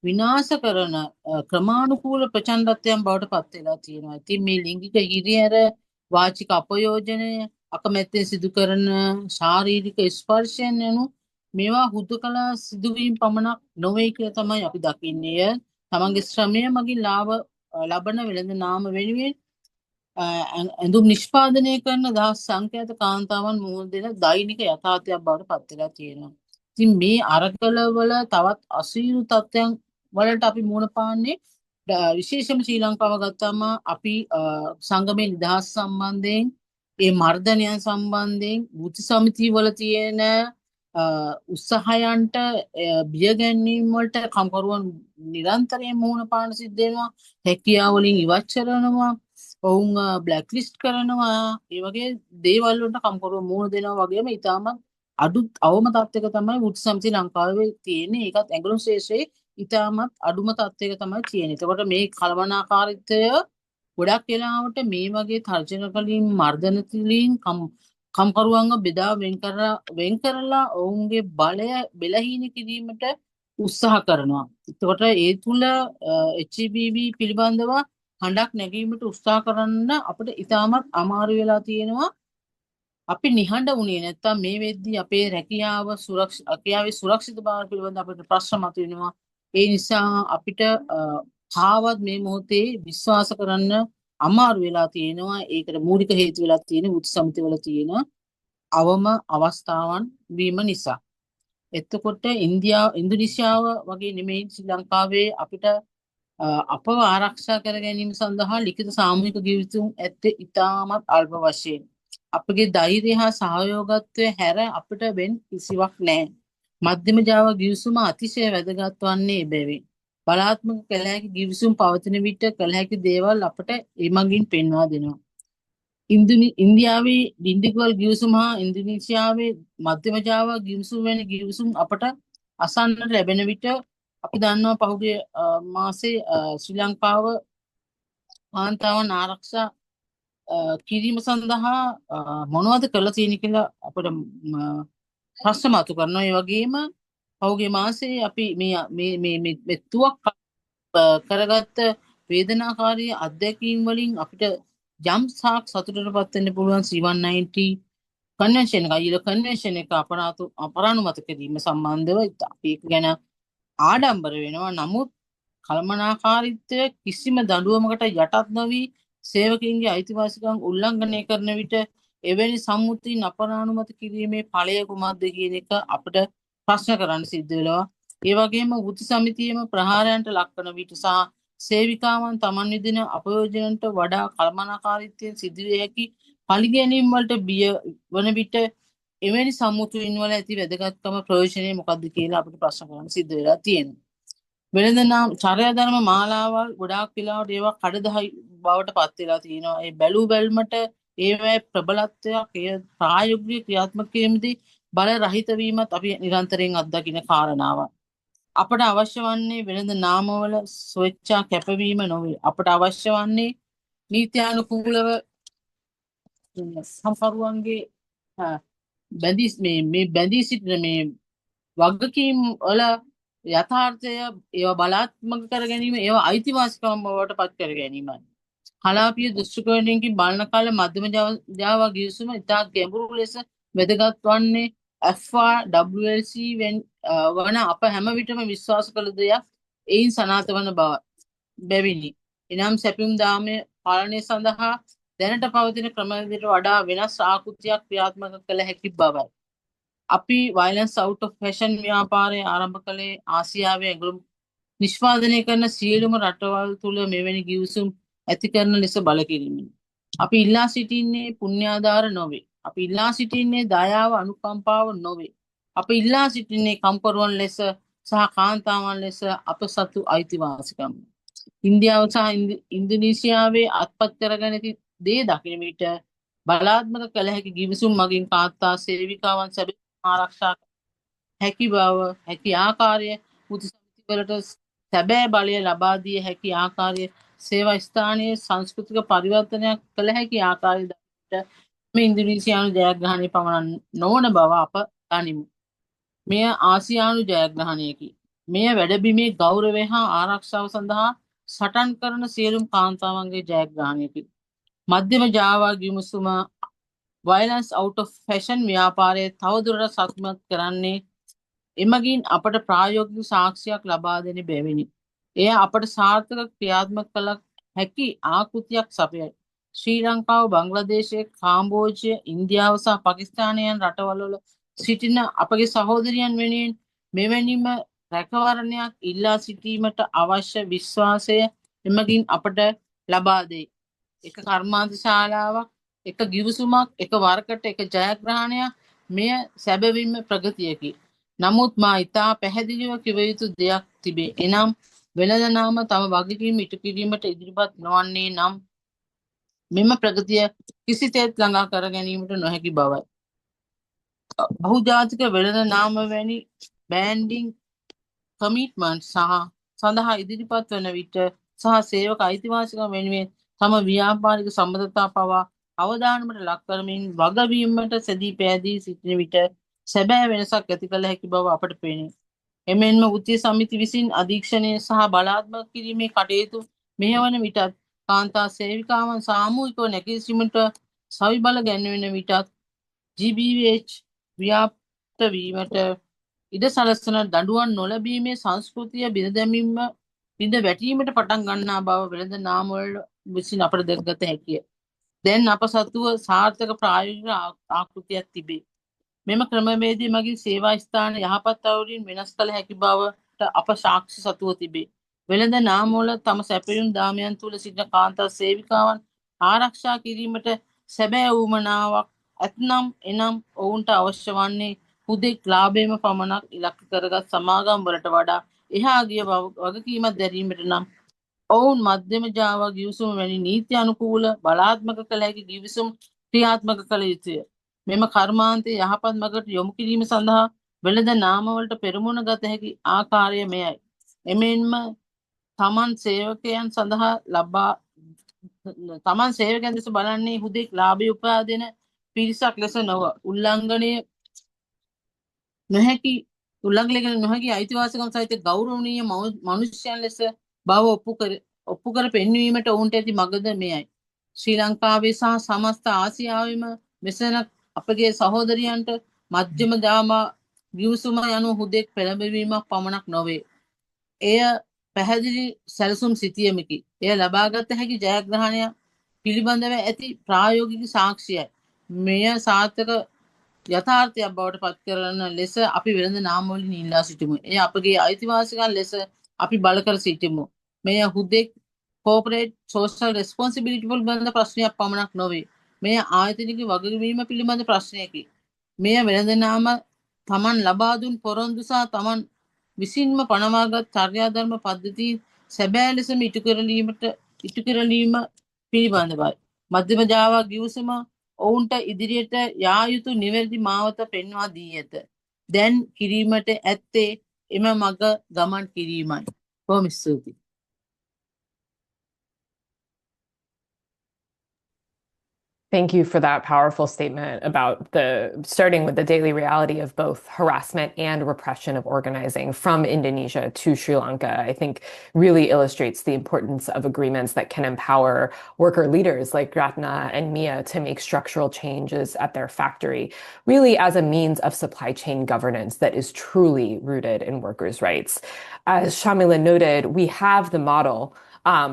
විනාශ කරන ක්‍රමානුකූල ප්‍රචණ්ඩත්වයන් බවට පත් වෙලා තියෙනවා. ඉතින් මේ ලිංගික හිරිහැර වාචික අපයෝජනය අකමැත්තෙන් සිදු කරන ශාරීරික ස්පර්ශයන් යනු මේවා හුදකලා සිදුවීම් පමණක් නොවේ කියලා තමයි අපි දකින්නේ. තමන්ගේ ශ්‍රමය මගින් ලාභ ලබන වෙළඳ නාම වෙනුවෙන් ඇඳුම් නිෂ්පාදනය කරන දහස් සංඛ්‍යාත කාන්තාවන් මුහුණ දෙන දෛනික යථාර්ථයක් බවට පත් වෙලා තියෙනවා. ඉතින් මේ අරගලවල තවත් අසීරු තත්ත්වයන් වලට අපි මුහුණ පාන්නේ විශේෂයෙන්ම ශ්‍රී ලංකාව ගත්තාම අපි සංගමේ නිදහස් සම්බන්ධයෙන් ඒ මර්ධනයන් සම්බන්ධයෙන් වෘත්ති සමිති වල තියෙන උත්සාහයන්ට බිය ගැනීම වලට කම්කරුවන් නිරන්තරයෙන් මුහුණ පාන සිද්ධ වෙනවා. හැකියාව වලින් ඉවත් කරනවා. ඔවුන් බ්ලැක් ලිස්ට් කරනවා. ඒ වගේ දේවල් වලට කම්කරුවන් මුහුණ දෙනවා වගේම ඉතාමත් අඩු අවම තත්ත්වයක තමයි වෘත්ති සමිති ලංකාවේ තියෙන්නේ. ඒකත් ඇඟලුම් ශේෂයේ ඉතාමත් අඩුම තත්ත්වයක තමයි තියෙන්නේ. එතකොට මේ කළමනාකාරීත්වය ගොඩක් වෙලාවට මේ වගේ තර්ජන වලින් මර්ධන තුලින් කම්කරුවන්ව බෙදා වෙන් කරලා ඔවුන්ගේ බලය බෙලහීන කිරීමට උත්සාහ කරනවා. එතකොට ඒ තුල HBV පිළිබඳව හඬක් නැගීමට උත්සාහ කරන්න අපිට ඉතාමත් අමාරු වෙලා තියෙනවා. අපි නිහඬ වුණේ නැත්තම් මේ වෙද්දී අපේ රැකියාවේ සුරක්ෂිතභාවය පිළිබඳ අපිට ප්‍රශ්න මතුවෙනවා. ඒ නිසා අපිට කාවත් මේ මොහොතේ විශ්වාස කරන්න අමාරු වෙලා තියෙනවා. ඒකට මූලික හේතු වෙලා තියෙන වෘත්ති සමිතිවල තියෙන අවම අවස්ථාවන් වීම නිසා. එතකොට ඉන්දුනීසියාව වගේ නෙමෙයි ශ්‍රී ලංකාවේ අපිට අපව ආරක්ෂා කර ගැනීම සඳහා ලිඛිත සාමූහික ගිවිසුම් ඇත්තේ ඉතාමත් අල්ප වශයෙන්. අපගේ ධෛර්යය හා සහයෝගත්වය හැර අපිට වෙන කිසිවක් නැහැ. මධ්‍යම ජාවා ගිවිසුම අතිශය වැදගත් වන්නේ එබැවින්. බලාත්මක කළ හැකි ගිවිසුම් පවතින විට කළ හැකි දේවල් අපට එමගින් පෙන්වා දෙනවා. ඉන්දියාවේ ඩින්ඩිගල් ගිවිසුම හා ඉන්දුනීසියාවේ මධ්‍යම ජාවා ගිවිසුම් වැනි ගිවිසුම් අපට අසන්නට ලැබෙන විට අපි දන්නවා පහුගිය මාසේ ශ්‍රී ලංකාව කාන්තාවන් ආරක්ෂා කිරීම සඳහා මොනවද කළා තියෙන කියලා අපිට ප්‍රශ්න මතු කරනවා. ඒ වගේම පහුගිය මාසේ අපි මේ තුවක් කරගත්ත වේදනාකාරී අත්දැකීම් වලින් අපිට යම් සාක් සතුටටපත් වෙන්න පුළුවන් C190 කන්වෙන්ෂන් එක ඊළ කන්වෙන්ෂන් එක අපරානුමත කිරීම සම්බන්ධව අපි ඒක ගැන ආඩම්බර වෙනවා. නමුත් කළමනාකාරීත්වය කිසිම දඬුවමකට යටත් නොවි සේවකයන්ගේ අයිතිවාසිකම් උල්ලංඝනය කරන විට එවැනි සම්මුතීන් අපරානුමත කිරීමේ ඵලය කුමක්ද කියන එක අපිට ප්‍රශ්න කරන්න සිද්ධ වෙනවා. ඒ වගේම වෘත්ති සමිතියේම ප්‍රහාරයන්ට ලක්වන විට සහ සේවිකාවන් තමන් විදින අපයෝජනට වඩා කළමනාකාරීත්වයෙන් සිදුවිය හැකි පරිගැනීම් වලට බිය වන විට එවැනි සම්මුතියින් වල ඇති වැදගත්කම ප්‍රයෝජනය මොකක්ද කියලා අපිට ප්‍රශ්න කරන්න සිද්ධ වෙලා තියෙනවා. වෙළඳ චර්යා ධර්ම මාලාවල් ගොඩාක් වෙලාවට ඒවා කඩදාහි බවට පත් වෙලා තියෙනවා. ඒ බැලු බැල්මට ඒවැ ප්‍රබලත්වයක් ඒ ප්‍රායෝගික ක්‍රියාත්මක කිරීමේදී බල රහිත වීමත් අපි නිරන්තරයෙන් අත්දකින කාරණාවක්. අපට අවශ්‍ය වන්නේ වෙළඳ නාමවල ස්වේච්ඡා කැපවීම නොවේ. අපට අවශ්‍ය වන්නේ නීත්‍යානුකූලව සම්පරුවන්ගේ බැඳී සිටින මේ වගකීම් වල යථාර්ථය ඒවා බලාත්මක කර ගැනීම ඒවා අයිතිවාසිකම් බවට පත් කර ගැනීමයි. කලාපීය දෘෂ්ටිකෝණයකින් බලන කාල මධ්‍යම ජාවා ගිවිසුම ඉතා ගැඹුරු ලෙස වැදගත් වන්නේ FRWLC වන අප හැම විටම විශ්වාස කළ දෙයක් එයින් සනාථ වන බැවිනි. එනම් සැපියුම් දාමය පාලනය සඳහා දැනට පවතින ක්‍රමවේදයට වඩා වෙනස් ආකෘතියක් ක්‍රියාත්මක කළ හැකි බවයි. අපි වයලන්ස් අවුට් ඔෆ් ෆැෂන් ව්‍යාපාරය ආරම්භ කළේ ආසියාවේ ඇඟලුම් නිෂ්පාදනය කරන සියලුම රටවල් තුළ මෙවැනි ගිවිසුම් ඇති කරන ලෙස බල කිරීමෙන්. අපි ඉල්ලා සිටින්නේ පුණ්‍යාධාර නොවේ. අපි ඉල්ලා සිටින්නේ දයාව අනුකම්පාව නොවේ. අපි ඉල්ලා සිටින්නේ කම්කරුවන් ලෙස සහ කාන්තාවන් ලෙස අප සතු අයිතිවාසිකම්. ඉන්දියාව සහ ඉන්දුනීසියාවේ අත්පත් කරගෙන ඇති දේ දකින විට බලාත්මක කළ හැකි ගිවිසුම් මගින් කාන්තා සේවිකාවන් සැබෑ ආරක්ෂා හැකි බව හැකි ආකාරය වෘත්ති සමිතිවලට සැබෑ බලය ලබා දිය හැකි ආකාරය සේවා ස්ථානයේ සංස්කෘතික පරිවර්තනයක් කළ හැකි ආකාරය දක්වන්නට මේ ඉන්දුනීසියානු ජයග්‍රහණය පමණ නොවන බව අප දනිමු. මෙය ආසියානු ජයග්‍රහණයකි. මෙය වැඩබිමේ ගෞරවය හා ආරක්ෂාව සඳහා සටන් කරන සියලුම කාන්තාවන්ගේ ජයග්‍රහණයකි. මධ්‍යම ජාවා ගිවිසුම වයලන්ස් අවුට් ඔෆ් ෆැෂන් ව්‍යාපාරයේ තවදුරටත් ශක්තිමත් කරන්නේ එමගින් අපට ප්‍රායෝගික සාක්ෂියක් ලබා දෙන බැවිනි. එය අපට සාර්ථක ක්‍රියාත්මක කළ හැකි ආකෘතියක් සපයයි. ශ්‍රී ලංකාව, බංග්ලාදේශය, කාම්බෝජය, ඉන්දියාව සහ පාකිස්තානය යන රටවල් වල සිටින අපගේ සහෝදරියන් වෙනුවෙන් මෙවැනිම රැකවරණයක් ඉල්ලා සිටීමට අවශ්‍ය විශ්වාසය එමගින් අපට ලබා දෙයි. එක කර්මාන්ත ශාලාවක්, එක ගිවිසුමක්, එක වරකට එක ජයග්‍රහණයක් මෙය සැබවින්ම ප්‍රගතියකි. නමුත් මා ඉතා පැහැදිලිව කිව යුතු දෙයක් තිබේ. එනම් වෙළඳ නාම තම වගකීම් ඉටු කිරීමට ඉදිරිපත් නොවන්නේ නම් මෙම ප්‍රගතිය කිසිසේත් ළඟා කර ගැනීමට නොහැකි බවයි. බහුජාතික වෙළඳ නාම වැනි බෑන්ඩිං කමිට්මන්ට් සඳහා ඉදිරිපත් වන විට සහ සේවක අයිතිවාසිකම් වෙනුවෙන් තම ව්‍යාපාරික සම්බන්ධතා පවා අවධානමට ලක් කරමින් වගවීමට සැදී පැහැදී සිටින විට සැබෑ වෙනසක් ඇති කළ හැකි බව අපට පෙනේ. එමෙන්ම වෘත්තීය සමිති විසින් අධීක්ෂණය සහ බලාත්මක කිරීමේ කටයුතු මෙහෙයවන විටත් කාන්තා සේවිකාවන් සාමූහිකව නැගී සිටීමට සවිබල ගැන්වෙන විටත් GBH ව්‍යාප්ත වීමට ඉඩ සලස්වන දඬුවම් නොලැබීමේ සංස්කෘතිය බිඳ වැටීමට පටන් ගන්නා බව වෙළඳ නාමවල විසින් අපට දැකගත හැකිය. දැන් අප සතුව සාර්ථක ප්‍රායෝගික ආකෘතියක් තිබේ. මෙම ක්‍රමවේදය මගින් සේවා ස්ථාන යහපත් අයුරින් වෙනස් කළ හැකි බවට අප සාක්ෂි සතුව තිබේ. වෙළඳ නාමවල තම සැපයුම් දාමයන් තුළ සිටින කාන්තා සේවිකාවන් ආරක්ෂා කිරීමට සැබෑ වුවමනාවක් ඇතනම් එනම් ඔවුන්ට අවශ්‍ය වන්නේ හුදෙක් ලාභයම පමණක් ඉලක්ක කරගත් සමාගම් වලට වඩා එහා ගිය වගකීමක් දැරීමට නම් ඔවුන් මධ්‍යම ජාවා ගිවිසුම වැනි නීති අනුකූල බලාත්මක කළ හැකි ගිවිසුම් ක්‍රියාත්මක කළ යුතුය. මෙම කර්මාන්තය යහපත් මගට යොමු කිරීම සඳහා වෙළඳ නාමවලට පෙරමුණ ගත හැකි ආකාරය මෙයයි. එමෙන්ම තමන් සේවකයන් දෙස බලන්නේ හුදෙක් ලාභය උපා දෙන පිරිසක් ලෙස නොව උල්ලංඝනය නොහැකි අයිතිවාසිකම් සහිත ගෞරවනීය මනුෂ්‍යයන් ලෙස බව ඔප්පු කර පෙන්වීමට ඔවුන්ට ඇති මගද මෙයයි. ශ්‍රී ලංකාවේ සහ සමස්ත ආසියාවෙම මෙසන අපගේ සහෝදරියන්ට මධ්‍යම ජාමා ගිවිසුම යනු හුදෙක් පෙළඹවීමක් පමණක් නොවේ. එය පැහැදිලි සැලසුම් සිතියමකි. එය ලබාගත හැකි ජයග්‍රහණයක් පිළිබඳව ඇති ප්‍රායෝගික සාක්ෂියයි. මෙය සාර්ථක යථාර්ථයක් බවට පත් කරන ලෙස අපි වෙළඳ නාමවලින් ඉල්ලා සිටිමු. එය අපගේ අයිතිවාසිකම් ලෙස අපි බල කර සිටිමු. මෙය හුදෙක් කෝපරේට් සෝෂල් රෙස්පොන්සිබිලිටි පිළිබඳ ප්‍රශ්නයක් පමණක් නොවේ. මෙය ආයතනික වගකීම පිළිබඳ ප්‍රශ්නයකි. මෙය වෙළඳ නාම තමන් ලබා දුන් පොරොන්දු සහ තමන් විසින්ම පනවාගත් චර්යාධර්ම පද්ධතීන් සැබෑ ලෙසම ඉටු කරලීම පිළිබඳවයි. මධ්‍යම ජාවා ගිවිසුම ඔවුන්ට ඉදිරියට යා යුතු නිවැරදි මාවත පෙන්වා දී ඇත. දැන් කිරීමට ඇත්තේ එම මග ගමන් කිරීමයි. බොහොම ස්තුතියි. Thank you for that powerful statement about starting with the daily reality of both harassment and repression of organizing from Indonesia to Sri Lanka. I think really illustrates the importance of agreements that can empower worker leaders like Ratna and Mia to make structural changes at their factory, really as a means of supply chain governance that is truly rooted in workers' rights. As Shamila noted, we have the model.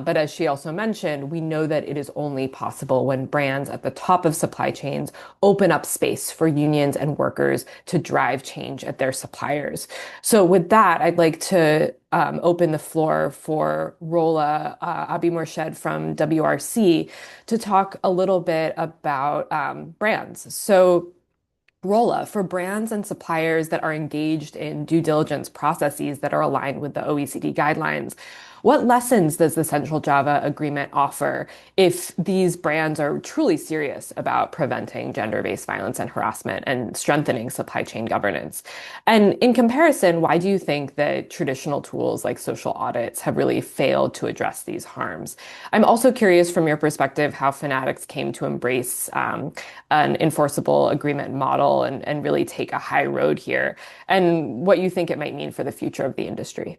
But as she also mentioned, we know that it is only possible when brands at the top of supply chains open up space for unions and workers to drive change at their suppliers. So with that, I'd like to open the floor for Rola Abi-Morshed from WRC to talk a little bit about brands. So Rola, for brands and suppliers that are engaged in due diligence processes that are aligned with the OECD guidelines, what lessons does the Central Java Agreement offer if these brands are truly serious about preventing gender-based violence and harassment and strengthening supply chain governance? And in comparison, why do you think that traditional tools like social audits have really failed to address these harms? I'm also curious from your perspective how Fanatics came to embrace an enforceable agreement model and really take a high road here, and what you think it might mean for the future of the industry.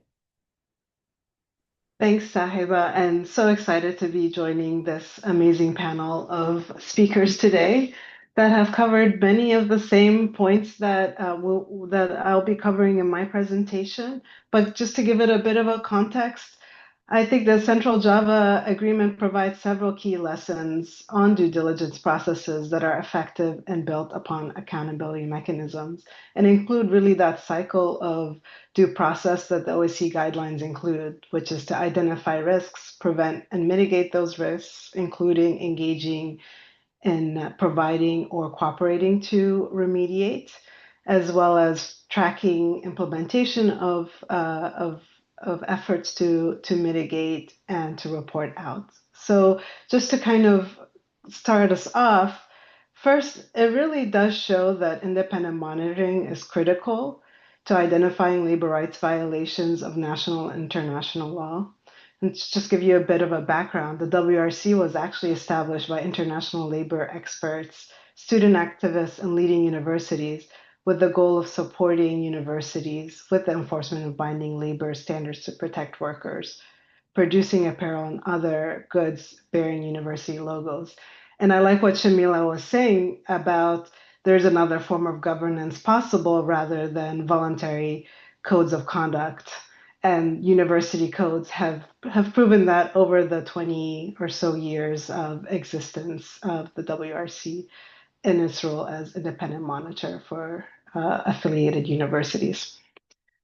Thanks, Sahiba, and so excited to be joining this amazing panel of speakers today that have covered many of the same points that I'll be covering in my presentation. But just to give it a bit of a context, I think the Central Java Agreement provides several key lessons on due diligence processes that are effective and built upon accountability mechanisms, and include really that cycle of due process that the OECD guidelines include, which is to identify risks, prevent and mitigate those risks, including engaging in providing or cooperating to remediate, as well as tracking implementation of efforts to mitigate and to report out. So just to kind of start us off, first, it really does show that independent monitoring is critical to identifying labor rights violations of national and international law. And to just give you a bit of a background, the WRC was actually established by international labor experts, student activists, and leading universities with the goal of supporting universities with the enforcement of binding labor standards to protect workers, producing apparel and other goods bearing university logos. And I like what Shamila was saying about there's another form of governance possible rather than voluntary codes of conduct. And university codes have proven that over the 20 or so years of existence of the WRC in its role as independent monitor for affiliated universities.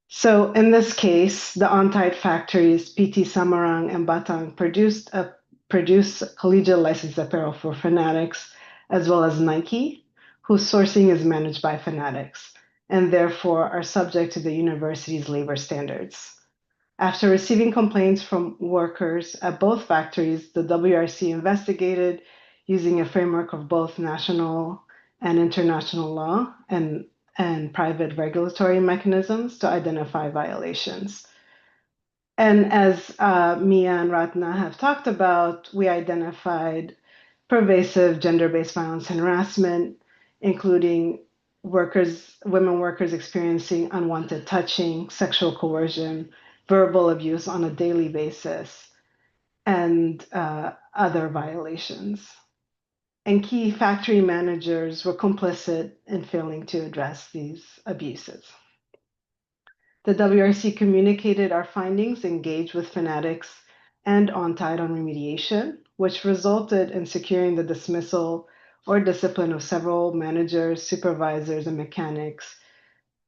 So in this case, the on-tide factories, PT Samarang and Batang, produce collegiate licensed apparel for Fanatics as well as Nike, whose sourcing is managed by Fanatics and therefore are subject to the university's labor standards. After receiving complaints from workers at both factories, the WRC investigated using a framework of both national and international law and private regulatory mechanisms to identify violations. And as Mia and Ratna have talked about, we identified pervasive gender-based violence and harassment, including women workers experiencing unwanted touching, sexual coercion, verbal abuse on a daily basis, and other violations. And key factory managers were complicit in failing to address these abuses. The WRC communicated our findings, engaged with Fanatics and On-Tide on remediation, which resulted in securing the dismissal or discipline of several managers, supervisors, and mechanics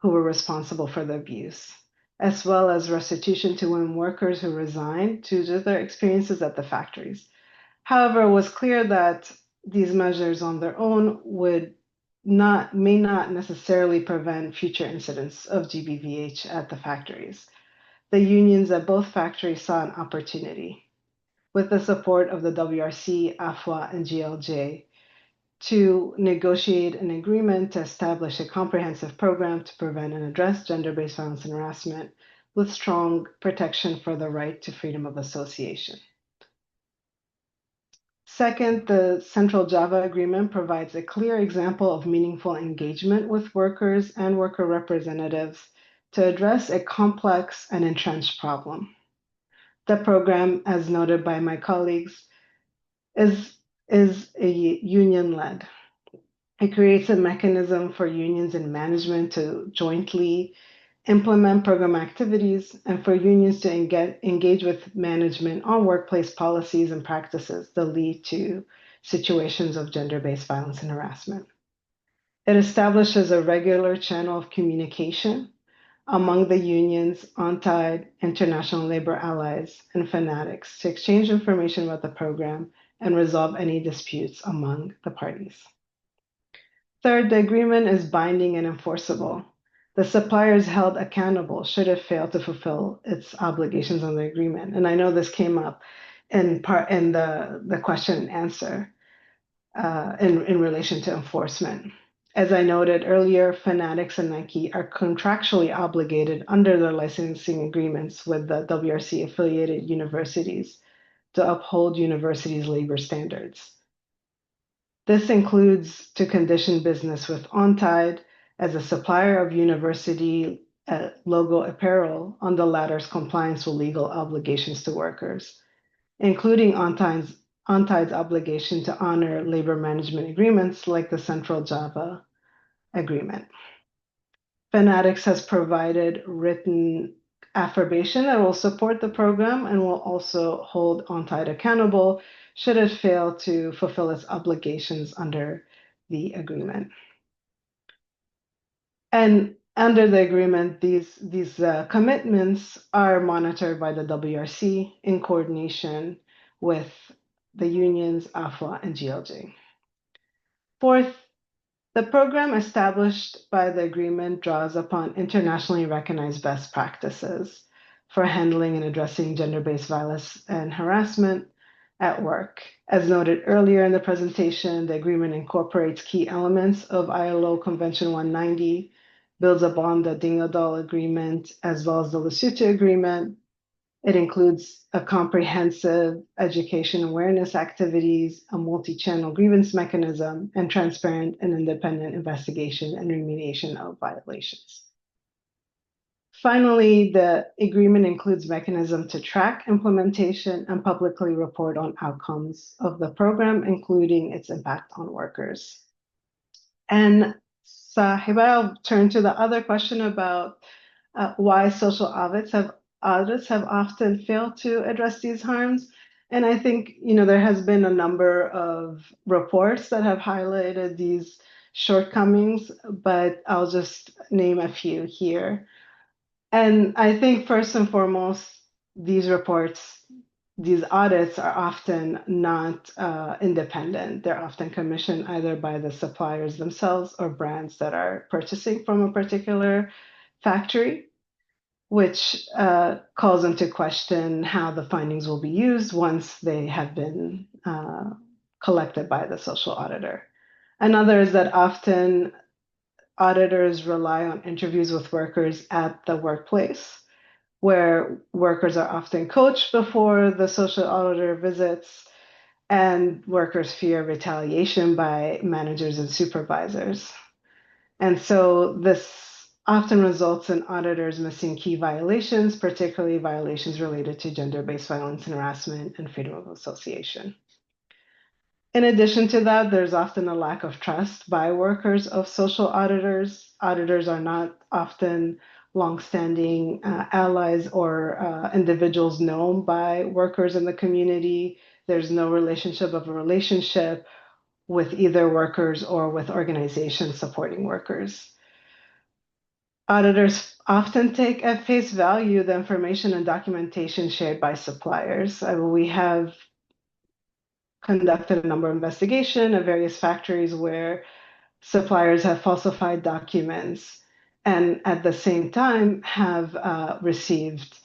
who were responsible for the abuse, as well as restitution to women workers who resigned due to their experiences at the factories. However, it was clear that these measures on their own may not necessarily prevent future incidents of GBVH at the factories. The unions at both factories saw an opportunity, with the support of the WRC, AFWA, and GLJ, to negotiate an agreement to establish a comprehensive program to prevent and address gender-based violence and harassment with strong protection for the right to freedom of association. Second, the Central Java Agreement provides a clear example of meaningful engagement with workers and worker representatives to address a complex and entrenched problem. The program, as noted by my colleagues, is union-led. It creates a mechanism for unions and management to jointly implement program activities and for unions to engage with management on workplace policies and practices that lead to situations of gender-based violence and harassment. It establishes a regular channel of communication among the unions, On-Tide, international labor allies, and Fanatics to exchange information about the program and resolve any disputes among the parties. Third, the agreement is binding and enforceable. The supplier is held accountable should it fail to fulfill its obligations on the agreement. And I know this came up in the question and answer in relation to enforcement. As I noted earlier, Fanatics and Nike are contractually obligated under their licensing agreements with the WRC affiliated universities to uphold universities' labor standards. This includes to condition business with On-Tide as a supplier of university logo apparel on the latter's compliance with legal obligations to workers, including On-Tide's obligation to honor labor management agreements like the Central Java Agreement. Fanatics has provided written affirmation that will support the program and will also hold On-Tide accountable should it fail to fulfill its obligations under the agreement. And under the agreement, these commitments are monitored by the WRC in coordination with the unions, AFWA, and GLJ. Fourth, the program established by the agreement draws upon internationally recognized best practices for handling and addressing gender-based violence and harassment at work. As noted earlier in the presentation, the agreement incorporates key elements of ILO Convention 190, builds upon the Dingadal Agreement, as well as the Lesotho Agreement, It includes a comprehensive education awareness activities, a multi-channel grievance mechanism, and transparent and independent investigation and remediation of violations. Finally, the agreement includes mechanism to track implementation and publicly report on outcomes of the program, including its impact on workers. And Sahiba, I'll turn to the other question about why social audits have often failed to address these harms. And I think, there has been a number of reports that have highlighted these shortcomings, but I'll just name a few here. And I think first and foremost, these audits are often not independent. They're often commissioned either by the suppliers themselves or brands that are purchasing from a particular factory, which calls into question how the findings will be used once they have been collected by the social auditor. Another is that often auditors rely on interviews with workers at the workplace, where workers are often coached before the social auditor visits, and workers fear retaliation by managers and supervisors. And so this often results in auditors missing key violations, particularly violations related to gender-based violence and harassment and freedom of association. In addition to that, there's often a lack of trust by workers of social auditors. Auditors are not often longstanding allies or individuals known by workers in the community. There's no relationship with either workers or with organizations supporting workers. Auditors often take at face value the information and documentation shared by suppliers. We have conducted a number of investigations of various factories where suppliers have falsified documents and at the same time have received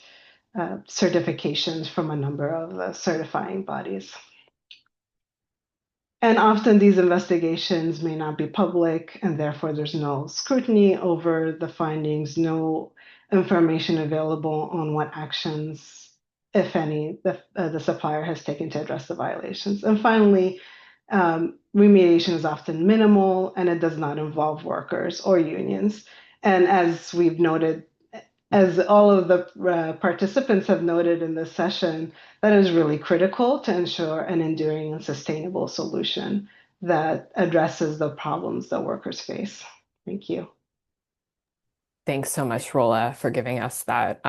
certifications from a number of certifying bodies. And often these investigations may not be public, and therefore there's no scrutiny over the findings, no information available on what actions, if any, the supplier has taken to address the violations. And finally, remediation is often minimal, and it does not involve workers or unions. And as we've noted, as all of the participants have noted in this session, that is really critical to ensure an enduring and sustainable solution that addresses the problems that workers face. Thank you. Thanks so much, Rola, for giving us that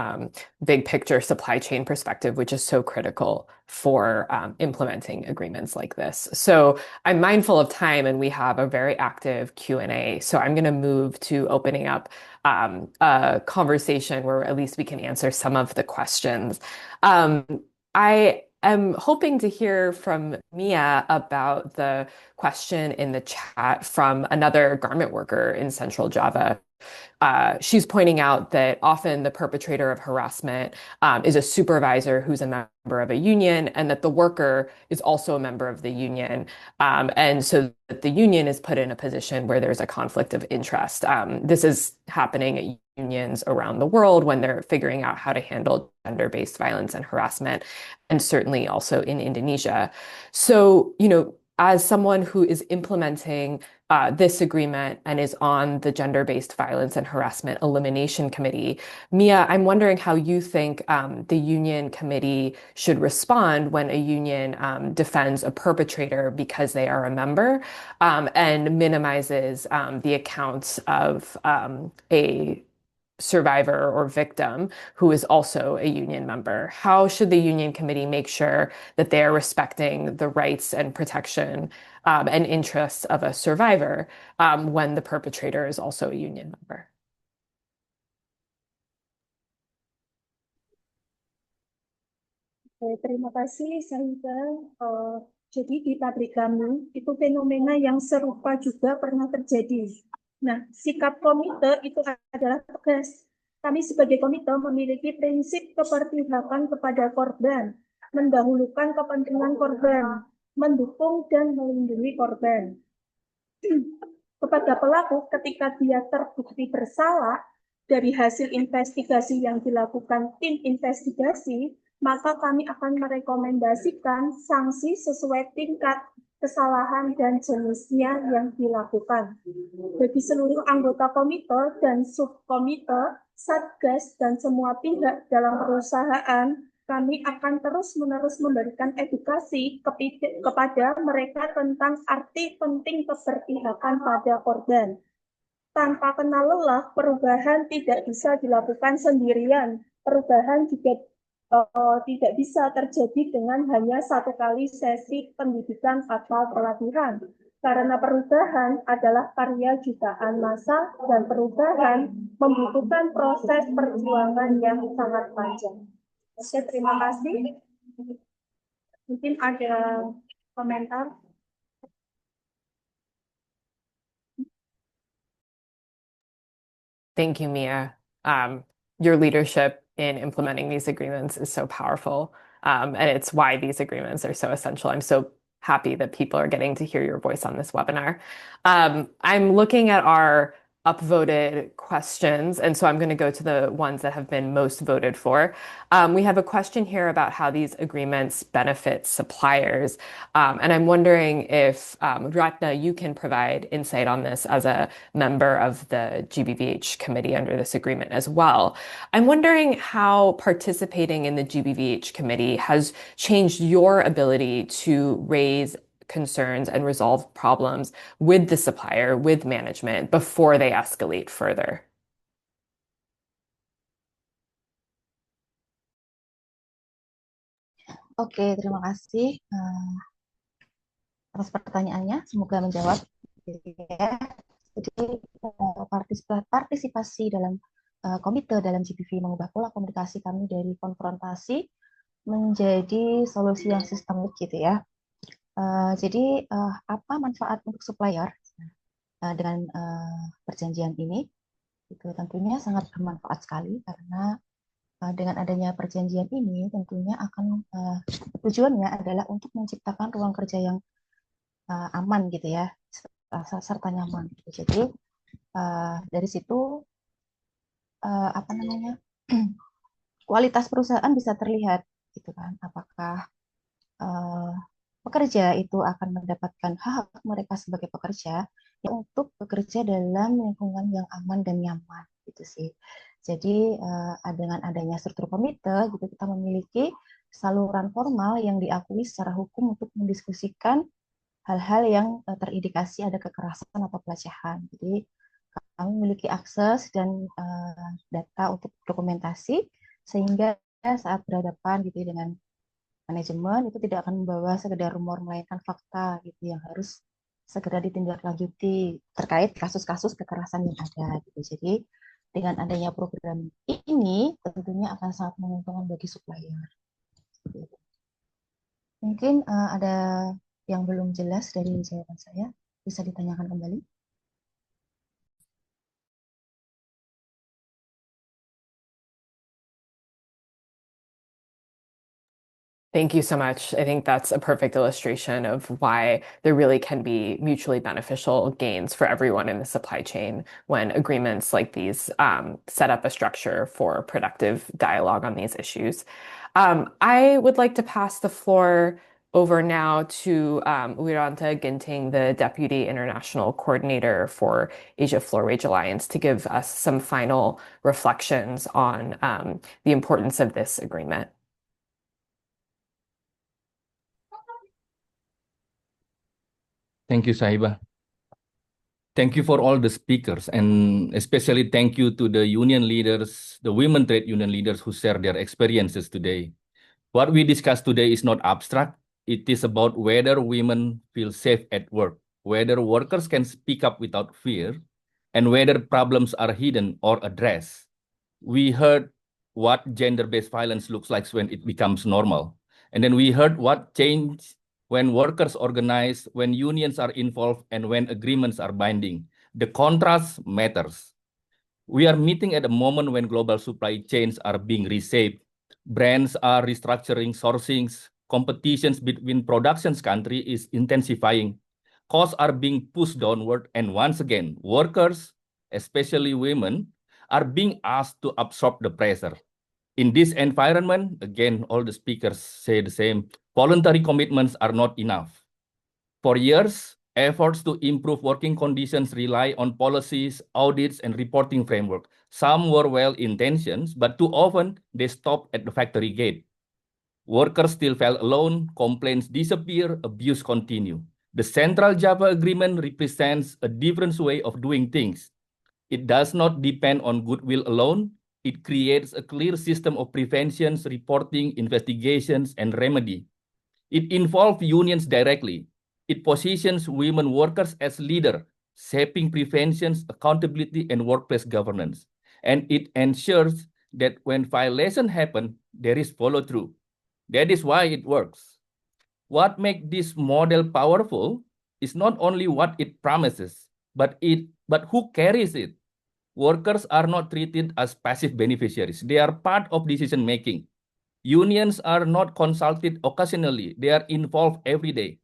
big picture supply chain perspective, which is so critical for implementing agreements like this. So I'm mindful of time and we have a very active Q&A. So I'm going to move to opening up a conversation where at least we can answer some of the questions. I am hoping to hear from Mia about the question in the chat from another garment worker in Central Java. She's pointing out that often the perpetrator of harassment is a supervisor who's a member of a union, and that the worker is also a member of the union. And so that the union is put in a position where there's a conflict of interest. This is happening at unions around the world when they're figuring out how to handle gender-based violence and harassment, and certainly also in Indonesia. So, as someone who is implementing this agreement and is on the Gender-Based Violence and Harassment Elimination Committee, Mia, I'm wondering how you think the union committee should respond when a union defends a perpetrator because they are a member and minimizes the accounts of a survivor or victim who is also a union member. How should the union committee make sure that they are respecting the rights and protection and interests of a survivor when the perpetrator is also a union member? Terima kasih, Sahida. Jadi di pabrik kami, itu fenomena yang serupa juga pernah terjadi. Nah, sikap komite itu adalah tegas. Kami sebagai komite memiliki prinsip keberpihakan kepada korban, mendahulukan kepentingan korban, mendukung dan melindungi korban. Kepada pelaku ketika dia terbukti bersalah dari hasil investigasi yang dilakukan tim investigasi, maka kami akan merekomendasikan sanksi sesuai tingkat kesalahan dan jenisnya yang dilakukan. Bagi seluruh anggota komite dan subkomite, satgas, dan semua pihak dalam perusahaan, kami akan terus-menerus memberikan edukasi kepada mereka tentang arti penting keberpihakan pada korban. Tanpa kenal lelah, perubahan tidak bisa dilakukan sendirian. Perubahan juga tidak bisa terjadi dengan hanya satu kali sesi pendidikan atau pelatihan. Karena perubahan adalah karya jutaan massa dan perubahan membutuhkan proses perjuangan yang sangat panjang. Oke, terima kasih. Mungkin ada komentar. Thank you, Mia. Your leadership in implementing these agreements is so powerful, and it's why these agreements are so essential. I'm so happy that people are getting to hear your voice on this webinar. I'm looking at our upvoted questions, and so I'm going to go to the ones that have been most voted for. We have a question here about how these agreements benefit suppliers, and I'm wondering if Ratna, you can provide insight on this as a member of the GBVH committee under this agreement as well. I'm wondering how participating in the GBVH committee has changed your ability to raise concerns and resolve problems with the supplier, with management, before they escalate further. Oke, terima kasih atas pertanyaannya. Semoga menjawab. Jadi partisipasi dalam komite dalam GBV mengubah pola komunikasi kami dari konfrontasi menjadi solusi yang sistemik gitu ya. Jadi apa manfaat untuk supplier dengan perjanjian ini? Itu tentunya sangat bermanfaat sekali karena dengan adanya perjanjian ini tentunya akan tujuannya adalah untuk menciptakan ruang kerja yang aman gitu ya, serta nyaman. Gitu. Jadi dari situ apa namanya kualitas perusahaan bisa terlihat gitu kan, apakah pekerja itu akan mendapatkan hak mereka sebagai pekerja ya, untuk bekerja dalam lingkungan yang aman dan nyaman gitu sih. Jadi dengan adanya struktur komite gitu kita memiliki saluran formal yang diakui secara hukum untuk mendiskusikan hal-hal yang terindikasi ada kekerasan atau pelecehan. Jadi kami memiliki akses dan data untuk dokumentasi sehingga saat berhadapan gitu dengan manajemen itu tidak akan membawa sekedar rumor melainkan fakta gitu yang harus segera ditindaklanjuti terkait kasus-kasus kekerasan yang ada gitu. Jadi dengan adanya program ini tentunya akan sangat menguntungkan bagi supplier. Mungkin ada yang belum jelas dari jawaban saya, bisa ditanyakan kembali. Thank you so much. I think that's a perfect illustration of why there really can be mutually beneficial gains for everyone in the supply chain when agreements like these set up a structure for productive dialogue on these issues. I would like to pass the floor over now to Wiranta Ginting, the Deputy International Coordinator for Asia Floorwage Alliance, to give us some final reflections on the importance of this agreement. Thank you, Sahiba. Thank you for all the speakers, and especially thank you to the union leaders, the women trade union leaders who share their experiences today. What we discussed today is not abstract. It is about whether women feel safe at work, whether workers can speak up without fear, and whether problems are hidden or addressed. We heard what gender-based violence looks like when it becomes normal. And then we heard what change when workers organize, when unions are involved, and when agreements are binding. The contrast matters. We are meeting at a moment when global supply chains are being reshaped. Brands are restructuring sourcings. Competitions between production countries is intensifying. Costs are being pushed downward. And once again, workers, especially women, are being asked to absorb the pressure. In this environment, again, all the speakers say the same, voluntary commitments are not enough. For years, efforts to improve working conditions rely on policies, audits, and reporting framework. Some were well-intentioned, but too often they stopped at the factory gate. Workers still felt alone, complaints disappear, abuse continue. The Central Java Agreement represents a different way of doing things. It does not depend on goodwill alone. It creates a clear system of preventions, reporting, investigations, and remedy. It involves unions directly. It positions women workers as leaders, shaping preventions, accountability, and workplace governance. And it ensures that when violations happen, there is follow-through. That is why it works. What makes this model powerful is not only what it promises, but who carries it. Workers are not treated as passive beneficiaries. They are part of decision making. Unions are not consulted occasionally. They are involved every day.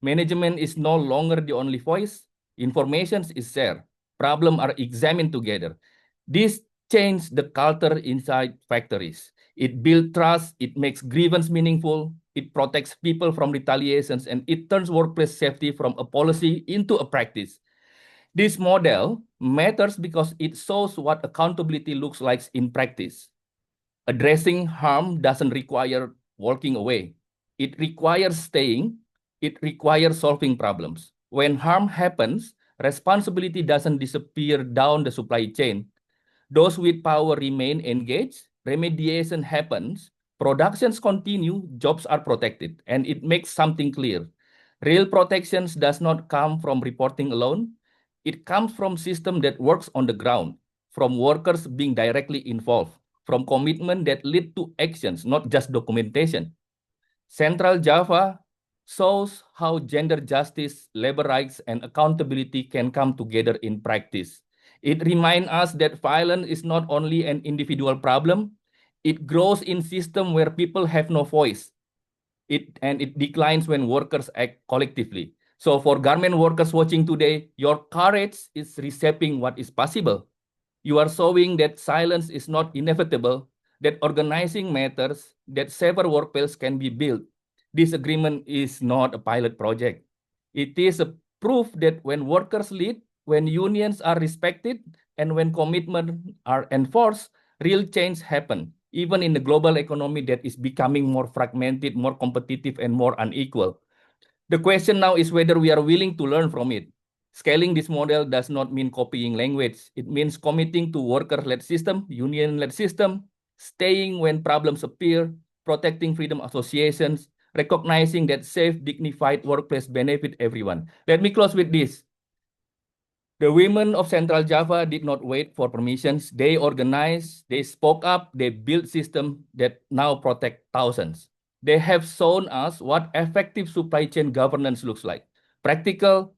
Management is no longer the only voice. Information is shared. Problems are examined together. This changed the culture inside factories. It builds trust. It makes grievance meaningful. It protects people from retaliations, and it turns workplace safety from a policy into a practice. This model matters because it shows what accountability looks like in practice. Addressing harm doesn't require walking away. It requires staying. It requires solving problems. When harm happens, responsibility doesn't disappear down the supply chain. Those with power remain engaged, remediation happens, productions continue, jobs are protected, and it makes something clear. Real protections does not come from reporting alone. It comes from system that works on the ground, from workers being directly involved, from commitment that lead to actions, not just documentation. Central Java shows how gender justice, labor rights, and accountability can come together in practice. It reminds us that violence is not only an individual problem, it grows in systems where people have no voice. It declines when workers act collectively. So for garment workers watching today, your courage is reshaping what is possible. You are showing that silence is not inevitable, that organizing matters, that safer workplace can be built. This agreement is not a pilot project. It is a proof that when workers lead, when unions are respected, and when commitments are enforced, real change happen, even in the global economy that is becoming more fragmented, more competitive, and more unequal. The question now is whether we are willing to learn from it. Scaling this model does not mean copying language. It means committing to worker-led system, union-led system, staying when problems appear, protecting freedom associations, recognizing that safe, dignified workplace benefit everyone. Let me close with this. The women of Central Java did not wait for permissions. They organized, they spoke up, they built systems that now protect thousands. They have shown us what effective supply chain governance looks like. Practical,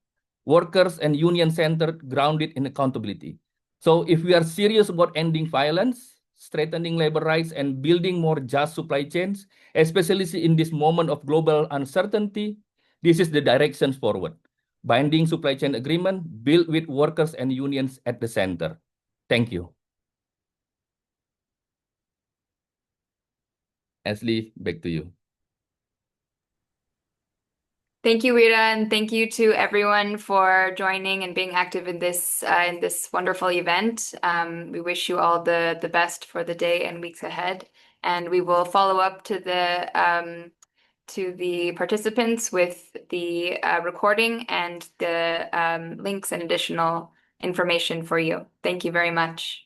workers and union-centered, grounded in accountability. So if we are serious about ending violence, strengthening labor rights, and building more just supply chains, especially in this moment of global uncertainty, this is the direction forward. Binding supply chain agreement built with workers and unions at the center. Thank you. Ashley, back to you. Thank you, Rita, and thank you to everyone for joining and being active in this wonderful event. We wish you all the best for the day and weeks ahead, and we will follow up to the participants with the recording and the links and additional information for you. Thank you very much.